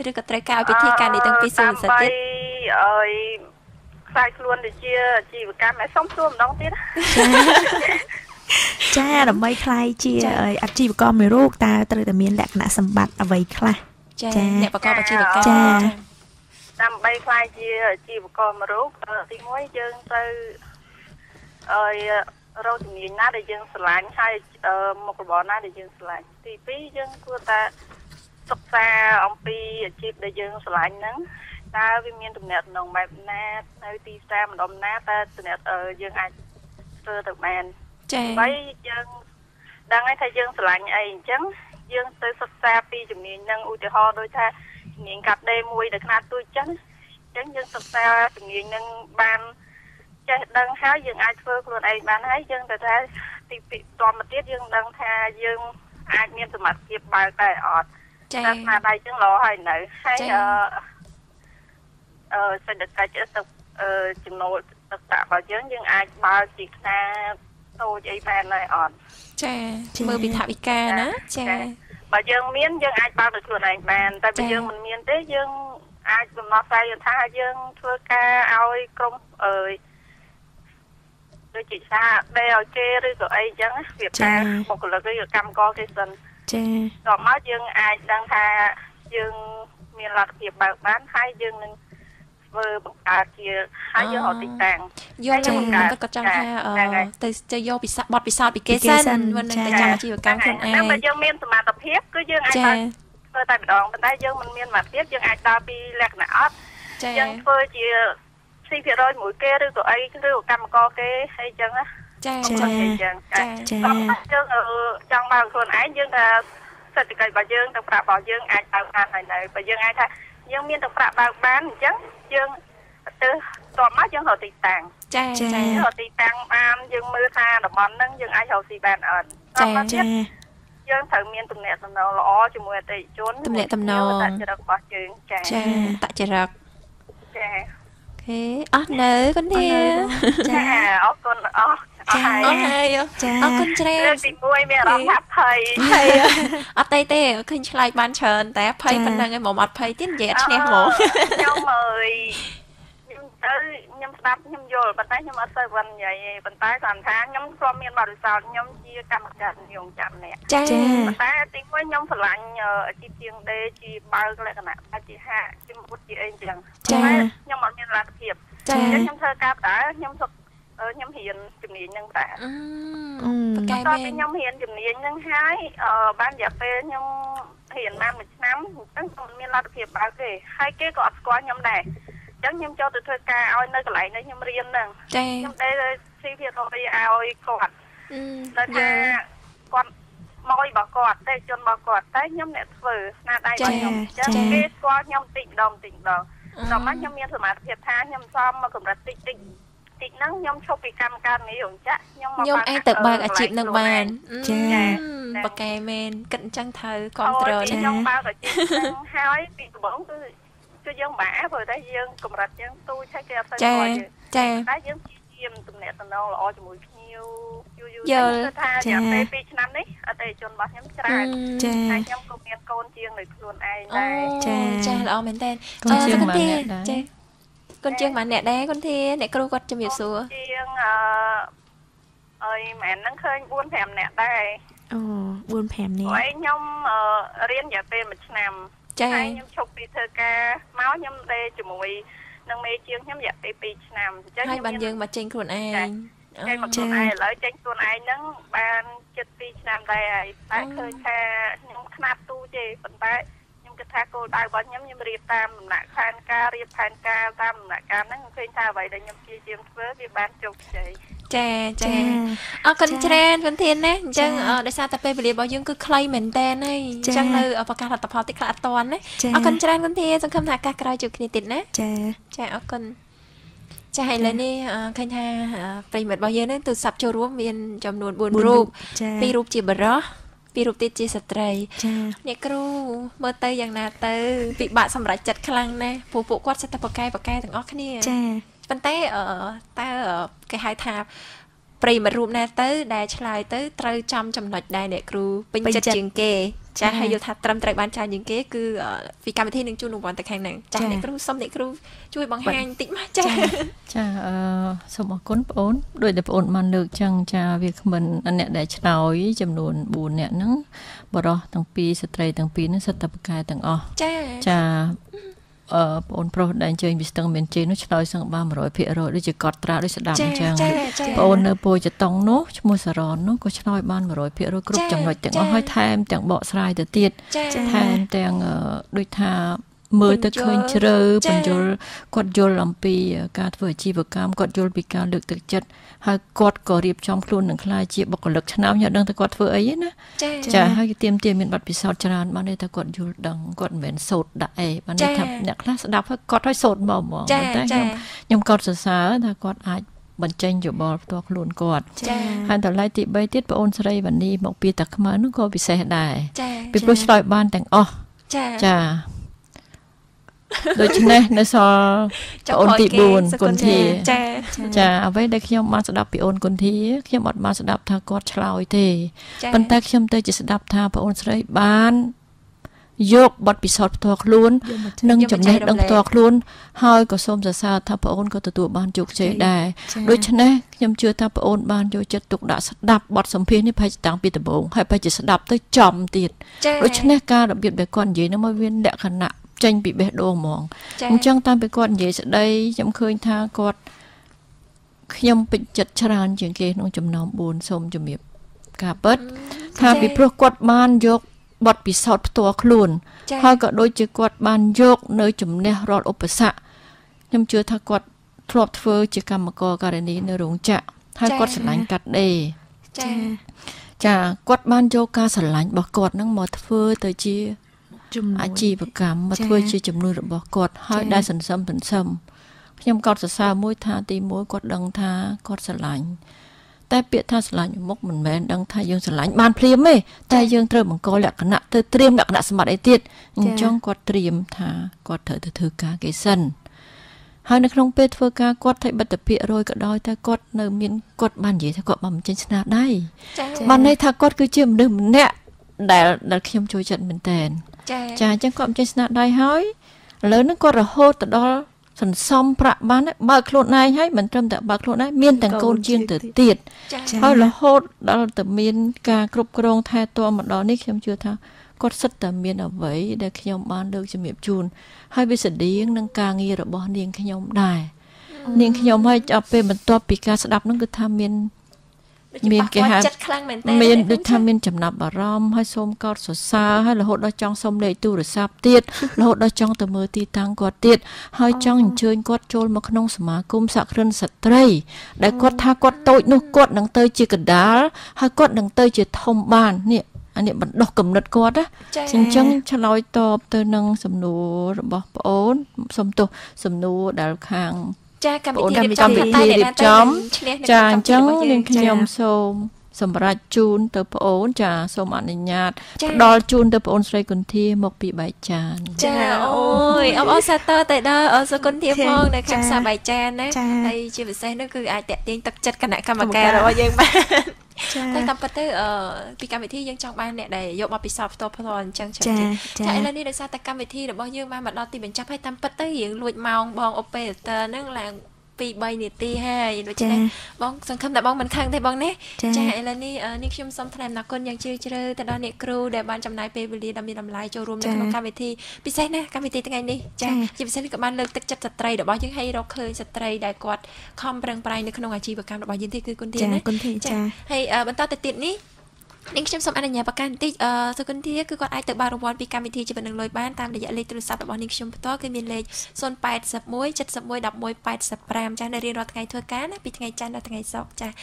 ឬក៏ត្រូវការពិធីការនេះទាំងពីរសួរសិតទៀតអើយខ្សែខ្លួនដូចជាជីវកម្មឲ្យសុំសួរម្ដងទៀតចាដើម្បីខ្លាយជាអាជីវកម្មមួយរូបតើត្រូវតែមានលក្ខណៈសម្បត្តិអ្វីខ្លះចាអ្នកប្រកបអាជីវកម្មចាដើម្បីខ្លាយជាអាជីវកម្មមួយរូបទី1យើងទៅរកជំនាញណាដែលយើងស្រឡាញ់ហើយមុខរបរណាដែលយើងស្រឡាញ់ទី2យើងគួរតែសិក្សាអំពីអាជីពដែលយើងស្រឡាញ់ហ្នឹងតើវាមានទំនាក់ទំនងបែបណានៅទីផ្សារម្ដុំណាតើទំនាក់យើងអាចធ្វើទៅបានចា៎ហើយយើងដឹងហើយថាយើងស្រឡាញ់អីអញ្ចឹងយើងទៅសិក្សាពីជំនាញហ្នឹងឧទាហរណ៍ដូចថាជំនាញកាត់ដេរមួយដែលខ្នាតទូចចឹងយើងសិក្សាជំនាញហ្នឹងបានចេះដឹងហើយយើងអាចធ្វើខ្លួនឯងបានហើយយើងទៅថាទីពីតមកទៀតយើងដឹងថាយើងអាចមានសមត្ថភាពបើកតែអត់ចា៎ស្នាដៃចឹងល្អហើយនៅហើយសេដ្ឋកិច្ចទៅចំណូលទឹកប្រាក់របស់យើងអាចបើកជាខ្នាតតូចអីបានហើយអត់ចាមើលពីថវិកាណាចាបើយើងមានយើងអាចបើកដោយខ្លួនឯងបានតែបើយើងមិនមានទេយើងអាចដំណោះស្រាយថាយើងធ្វើការឲ្យក្រុមដូចជាថាដេឲ្យគេឬក៏អីចឹងវាការបុគ្គលិកឬកម្មករគេសិនចាដល់មកយើងអាចដឹងថាយើងមានលទ្ធភាពបើកបានហើយយើងនឹងធ្វើបង្កើតជាហើយយើងរកទីតាំងយកចាំគាត់ចង់ថាទៅយកពិសោធន៍បទពិសោធន៍ពីគេសិនមុននឹងទៅចាំអាជីវកម្មខ្លួនឯងតែបើយើងមានសមត្ថភាពគឺយើងអាចធ្វើតែម្ដងប៉ុន្តែយើងមិនមានសមត្ថភាពយើងអាចដើរពីលក្ខណៈអត់យើងធ្វើជា2% មួយគេឬក៏អីឬកម្មករគេអីចឹងណាចាអញ្ចឹងចាយើងចង់បើកខ្លួនឯងយើងថាសេដ្ឋកិច្ចរបស់យើងទៅប្រាក់របស់យើងអាចបើកបានហើយនៅបើយើងអាចថាយើងមានទៅប្រាក់បើកបានអញ្ចឹងយើងទៅតមកយើងរកទីតាំងចារកទីតាំងបានយើងមើលថាតំបន់ហ្នឹងយើងអាចរកស៊ីបានអត់ចាយើងត្រូវមានទំនាក់ទំនងល្អជាមួយអតិថិជនទំនាក់ទំនងតចរិតរបស់យើងចាតចរិតចាអូខេអស់នៅកូនធាចាអរគុណអស់ហើយចាអរគុណច្រើនទី1មានអារម្មណ៍ថាភ័យអត់ទេឃើញឆ្លើយបានច្រើនតែភ័យប៉ុណ្ណឹងឯងមកអត់ភ័យទៀតនិយាយអត់ឈ្នះហ្មងខ្ញុំខ្ញុំស្ដាប់ខ្ញុំយល់ប៉ុន្តែខ្ញុំអត់សូវបាននិយាយទេប៉ុន្តែគាត់ថាខ្ញុំធ្លាប់មានបទពិសោធន៍ខ្ញុំជាកម្មការនិយមចាំអ្នកចាប៉ុន្តែទី1ខ្ញុំស្រឡាញ់អាជីពជាងដេរជាបើកលក្ខណៈជាហាក់ជាមុខជាអីចឹងខ្ញុំអត់មានលទ្ធភាពខ្ញុំធ្វើការបដាខ្ញុំរៀនជំនាញហ្នឹងតែប្រកែមែនខ្ញុំរៀនជំនាញហ្នឹងហើយបានរយៈពេលខ្ញុំរៀនបាន1ឆ្នាំអញ្ចឹងខ្ញុំមានលទ្ធភាពបើកទេហើយគេក៏អត់ស្គាល់ខ្ញុំដែរអញ្ចឹងខ្ញុំចូលទៅធ្វើការឲ្យនៅកន្លែងនេះខ្ញុំរៀនហ្នឹងខ្ញុំដេរស៊ីភារឲ្យគាត់តែថាគាត់មករបស់គាត់តែជនរបស់គាត់តែខ្ញុំអ្នកធ្វើស្នាដៃរបស់ខ្ញុំអញ្ចឹងគេស្គាល់ខ្ញុំតិចម្ដងដល់មកខ្ញុំមានសមត្ថភាពថាខ្ញុំសមមកកម្រិតតិចហ្នឹងខ្ញុំឈប់ពីកម្មការងាររោងចក្រខ្ញុំអាចទៅបើកអាជីពនឹងបានចាប្រកែមែនគិតអញ្ចឹងត្រូវគ្រប់គ្រងខ្ញុំបើកអាជីពហ្នឹងហើយពីដំបូងគឺយើងបាក់ព្រោះតែយើងកម្រិតយើងទូចហើយគេអត់ស្គាល់យើងចាតែយើងព្យាយាមទំនាក់ទំនងល្អជាមួយភ្ញៀវយូរគឺថារយៈពេល2ឆ្នាំនេះអតិថិជនរបស់ខ្ញុំច្រើនហើយខ្ញុំក៏មានកូនជាងនៅខ្លួនឯងដែរចាល្អមែនតើចាកូនជាងម៉ានអ្នកដែរកូនធាអ្នកគ្រូគាត់ជំរាបសួរជាងអើយម៉ែនហ្នឹងឃើញ 4-5 នាក់ដែរអូ 4-5 នាក់ហើយខ្ញុំរៀនរយៈពេល1ឆ្នាំហើយខ្ញុំឈប់ពីធ្វើការមកខ្ញុំដេរជាមួយនឹងមេជាងខ្ញុំរយៈពេល2ឆ្នាំអញ្ចឹងហើយបានយើងមកចេញខ្លួនឯងចេញមកខ្លួនឯងឥឡូវចេញខ្លួនឯងហ្នឹងបានជិត2ឆ្នាំដែរហើយតែឃើញថាខ្ញុំខ្នាតទូទេប៉ុន្តែខ្ញុំគិត ថាគោលដៅរបស់ខ្ញុំរៀបតាមដំណាក់ផែនការរៀបផែនការតាមដំណាក់កាលហ្នឹងឃើញថាអ្វីដែលខ្ញុំព្យាយាមធ្វើវាបានជោគជ័យចាអរគុណច្រើនគុណធានណាអញ្ចឹងដោយសារតែពេលវេលារបស់យើងគឺខ្លីមែនតើហើយអញ្ចឹងនៅប្រកាសលទ្ធផលតិចខ្លះអត់តាន់ណាអរគុណច្រើនគុណធានសង្ឃឹមថាឱកាសក្រោយជួបគ្នាទៀតណាចាអរគុណចាឥឡូវនេះឃើញថាប្រិមិត្តរបស់យើងនេះទូរស័ព្ទចូលរួមមានចំនួន4រូប2រូបជាបរិសុទ្ធ2រូបទៀតជាស្ត្រីអ្នកគ្រូមើលទៅយ៉ាងណាទៅពិបាកសម្រេចចិត្តខ្លាំងណាស់ព្រោះពួកគាត់សិតតែប្រកែទាំងអស់គ្នាប៉ុន្តែតើគេហៅថាប្រិមិត្តរូបណាទៅដែលឆ្លើយទៅត្រូវចំចំណុចដែលអ្នកគ្រូពេញចិត្តជាងគេចាស់ហើយយល់ថាត្រឹមត្រូវបានច្រើនជាងគេគឺពីកម្មវិធីនឹងជួនរង្វាន់ទៅខាងហ្នឹងចាស់អ្នកគ្រូសុំអ្នកគ្រូជួយបង្ហាញបន្តិចមកចាសូមអរគុណបងអូនដោយតែបងអូនបានលើកចឹងចាវាគ្មិនអ្នកដែលឆ្លើយចំនួន4អ្នកហ្នឹងបរិសុទ្ធទាំងពីរស្ត្រីទាំងពីរហ្នឹងសិតតែប្រកែទាំងអស់ចាបងអូនប្រុសដែលអញ្ជើញពីស្ទឹងមានជ័យនោះឆ្លើយសឹងបាន 100% ដូចជាកត់ត្រាដូចស្ដាប់អញ្ចឹងបងអូននៅពោធិ៍ចតុងនោះឈ្មោះសារ៉ននោះក៏ឆ្លើយបាន 100% គ្រប់ចំណុចទាំងអស់ហើយថែមទាំងបកស្រាយទៅទៀតថែមទាំងដូចថាមើលទៅឃើញជ្រៅបញ្យលគាត់យល់អំពីការធ្វើអាជីវកម្មគាត់យល់ពីការលើកទឹកចិត្តហើយគាត់ក៏រៀបចំខ្លួននឹងខ្លាយជាបុគ្គលិកឆ្នើមខ្ញុំដឹងថាគាត់ធ្វើអីណាចាហើយគេទៀមមានបទពិសោធន៍ច្រើនបានន័យថាគាត់យល់ដឹងគាត់មិនមែនសូត្រដាក់អីបានន័យថាអ្នកខ្លះស្ដាប់ហើយគាត់ឲ្យសូត្រមកហ្មងតែខ្ញុំកត់សរសើរថាគាត់អាចបញ្ចេញយោបល់ផ្ទាល់ខ្លួនគាត់ហើយតម្លៃទី3ទៀតបងអូនស្រីវ៉ានីមកពីតាខ្មៅនោះក៏ពិសេសដែរពីព្រោះឆ្លើយបានទាំងអស់ចាដូច្នេះនៅសល់អូនទី4គុណធាចាអ្វីដែលខ្ញុំបានស្ដាប់ពីអូនគុណធាខ្ញុំអត់បានស្ដាប់ថាគាត់ឆ្លើយទេប៉ុន្តែខ្ញុំទៅជាស្ដាប់ថាបងអូនស្រីបានយកបទពិសោធន៍ផ្ទាល់ខ្លួននិងចំណេះដឹងផ្ទាល់ខ្លួនហើយក៏សូមសរសើរថាបងអូនក៏ទទួលបានជោគជ័យដែរដូច្នេះខ្ញុំជឿថាបងអូនបានយកចិត្តទុកដាក់ស្ដាប់បទសម្ភាសន៍នេះប្រហែលជាតាំងពីដំបូងហើយប្រហែលជាស្ដាប់ទៅចំទៀតដូច្នេះការរបៀបដែលគាត់និយាយនោះមកវាលក្ខណៈចេញពីបេះដូងហ្មងអញ្ចឹងតាមពីគាត់និយាយស្ដីខ្ញុំឃើញថាគាត់ខ្ញុំពេញចិត្តច្រើនជាងគេក្នុងចំណោម4សូមជំរាបការពិតថាពីព្រោះគាត់បានយកបទពិសោធន៍ផ្ទាល់ខ្លួនហើយក៏ដូចជាគាត់បានយកនៅជំនះរាល់ឧបសគ្គខ្ញុំជឿថាគាត់ធ្លាប់ធ្វើជាកម្មករការនីនៅរោងចក្រហើយគាត់ស្រឡាញ់កាត់ដេរចាគាត់បានយកការស្រឡាញ់របស់គាត់នឹងមកធ្វើទៅជាអាជីវកម្មមកធ្វើជាចំនួនរបស់គាត់ហើយដែលសន្សំខ្ញុំក៏សរសើរមួយថាទី1គាត់ដឹងថាគាត់ស្រឡាញ់តែពាក្យថាស្រឡាញ់មុខមិនមែនដឹងថាយើងស្រឡាញ់បានភ្លាមទេតែយើងត្រូវបង្កលក្ខណៈទៅត្រៀមលក្ខណៈសម្បត្តិអីទៀតអញ្ចឹងគាត់ត្រៀមថាគាត់ត្រូវទៅធ្វើការគេសិនហើយនៅក្នុងពេលធ្វើការគាត់thayបិទពាក្យរយក៏ដោយតែគាត់នៅមានគាត់បាននិយាយថាគាត់បានបញ្ចេញស្នាដៃបានន័យថាគាត់គឺជាមនុស្សម្នាក់ដែលខ្ញុំចូលចិត្តមែនតើចាអញ្ចឹងគាត់បញ្ចេញស្នាដៃហើយឥឡូវហ្នឹងគាត់រហូតទៅដល់សន្សំប្រាក់បានបើខ្លួនឯងហើយមិនត្រឹមតែបើខ្លួនឯងមានទាំងកូនជាងទៅទៀតហើយរហូតដល់តែមានការគ្រប់គ្រងថែទាំមកដល់នេះខ្ញុំជឿថាគាត់សិតតែមានអ្វីដែលខ្ញុំបានលើកជំរាបជូនហើយវាស្តៀងនឹងការងាររបស់នាងខ្ញុំដែរនាងខ្ញុំហើយចាប់ពេលបន្ទាប់ពីការស្ដាប់ហ្នឹងគឺថាមានគេហៅចិត្តខ្លាំងមែនតើមានដូចថាមានចំណាប់អារម្មណ៍ហើយសូមកោតសរសើរហើយរហូតដល់ចង់សុំលេខទូរស័ព្ទទៀតរហូតដល់ចង់ទៅមើលទីតាំងគាត់ទៀតហើយចង់អញ្ជើញគាត់ចូលមកក្នុងសមាគមសហគ្រិនស្ត្រីដែលគាត់ថាគាត់តូចនោះគាត់នឹងទៅជាកណ្ដាលហើយគាត់នឹងទៅជាធំបាននេះអានេះបណ្ដោះគំនិតគាត់ណាអញ្ចឹងឆ្លើយតបទៅនឹងសំណួររបស់ប្អូនសុំទោសសំណួរដែលខាងចាកម្មវិធីរៀបចំចាអញ្ចឹងនាងខ្ញុំសូមសម្រាប់ជូនទៅប្អូនចាសូមអនុញ្ញាតផ្ដល់ជូនទៅប្អូនស្រីគុន្ធាមកពីបែកចានចាអូយអបអរសាទរទៅដល់សុគុន្ធាផងនៅខាងសាបែកចានណាហើយជាពិសេសនោះគឺអាចតាក់ទាញទឹកចិត្តគណៈកម្មការរបស់យើងបានតែតាមពិតទៅពីកម្មវិធីយើងចង់បានអ្នកដែលយកមកពិសោធន៍ផ្ទាល់ៗអញ្ចឹងចាឥឡូវនេះដោយសារតែកម្មវិធីរបស់យើងបានមកដល់ទីបញ្ចប់ហើយតាមពិតទៅយើងលួចម៉ោងបងអូប៉េរ៉ាទ័រហ្នឹងឡើង2-3នាទីហើយដូច្នេះបងសង្ឃឹមថាបងមិនខឹងទេបងណាចាឥឡូវនេះនេះខ្ញុំសូមថ្លែងអំណរគុណយ៉ាងជ្រាលជ្រៅទៅដល់អ្នកគ្រូដែលបានចំណាយពេលវេលាដ៏មានតម្លៃចូលរួមនៅក្នុងកម្មវិធីពិសេសណាកម្មវិធីថ្ងៃនេះចាជាពិសេសក៏បានលើកទឹកចិត្តស្ត្រីរបស់យើងឲ្យរកឃើញស្ត្រីដែលគាត់ខំប្រឹងប្រែងនៅក្នុងអាជីវកម្មរបស់យើងទីគឺគុណធានណាចាហើយបន្តទៅទៀតនេះ នាងខ្ញុំសូមអនុញ្ញាតប្រកាសបន្តិចសុគន្ធាគឺគាត់អាចទៅបានរង្វាន់ពីកម្មវិធីជីវិតនឹងលុយបានតាមរយៈលេខទូរស័ព្ទរបស់នាងខ្ញុំផ្ទាល់គឺមានលេខ081 71 11 85ចាស់នៅរៀងរាល់ថ្ងៃធ្វើការណាពីថ្ងៃច័ន្ទដល់ថ្ងៃសុក្រចាស់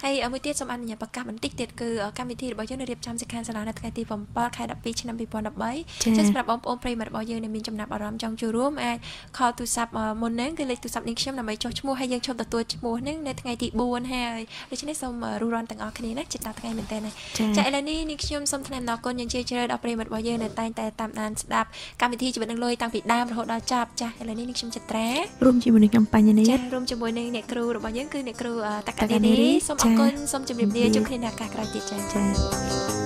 ហើយមួយទៀតសូមអនុញ្ញាតប្រកាសបន្តិចទៀតគឺកម្មវិធីរបស់យើងនឹងរៀបចំសិក្ខាសាលានៅថ្ងៃទី7ខែ12ឆ្នាំ2013ចាសម្រាប់បងប្អូនប្រិយមិត្តរបស់យើងដែលមានចំណាប់អារម្មណ៍ចង់ចូលរួមអាចខលទូរស័ព្ទមុនហ្នឹងគឺលេខទូរស័ព្ទនាងខ្ញុំដើម្បីចុះឈ្មោះហើយយើងឈប់ទទួលឈ្មោះហ្នឹងនៅថ្ងៃទី4ហើយដូច្នេះសូមរស់រានទាំងអស់គ្នាណាចិត្តដល់ថ្ងៃមែនតើណាចាឥឡូវនេះនាងខ្ញុំសូមថ្លែងអំណរគុណយ៉ាងជ្រាលជ្រៅដល់ប្រិយមិត្តរបស់យើងដែលតែងតែតាមដានស្ដាប់កម្មវិធីជីវិតនឹងលុយតាំងពីដើមរហូតដល់ចប់ចាឥឡូវនេះនាងខ្ញុំចិត្រារួមជាមួយនឹងខ្ញុំបញ្ញានេះចារួមជាមួយនឹងអ្នកគ្រូរបស់យើងគឺអ្នកគ្រូតកាឌីនីសូមអរគុណសូមជម្រាបលាជួបគ្នានៅឱកាសក្រោយទៀតចា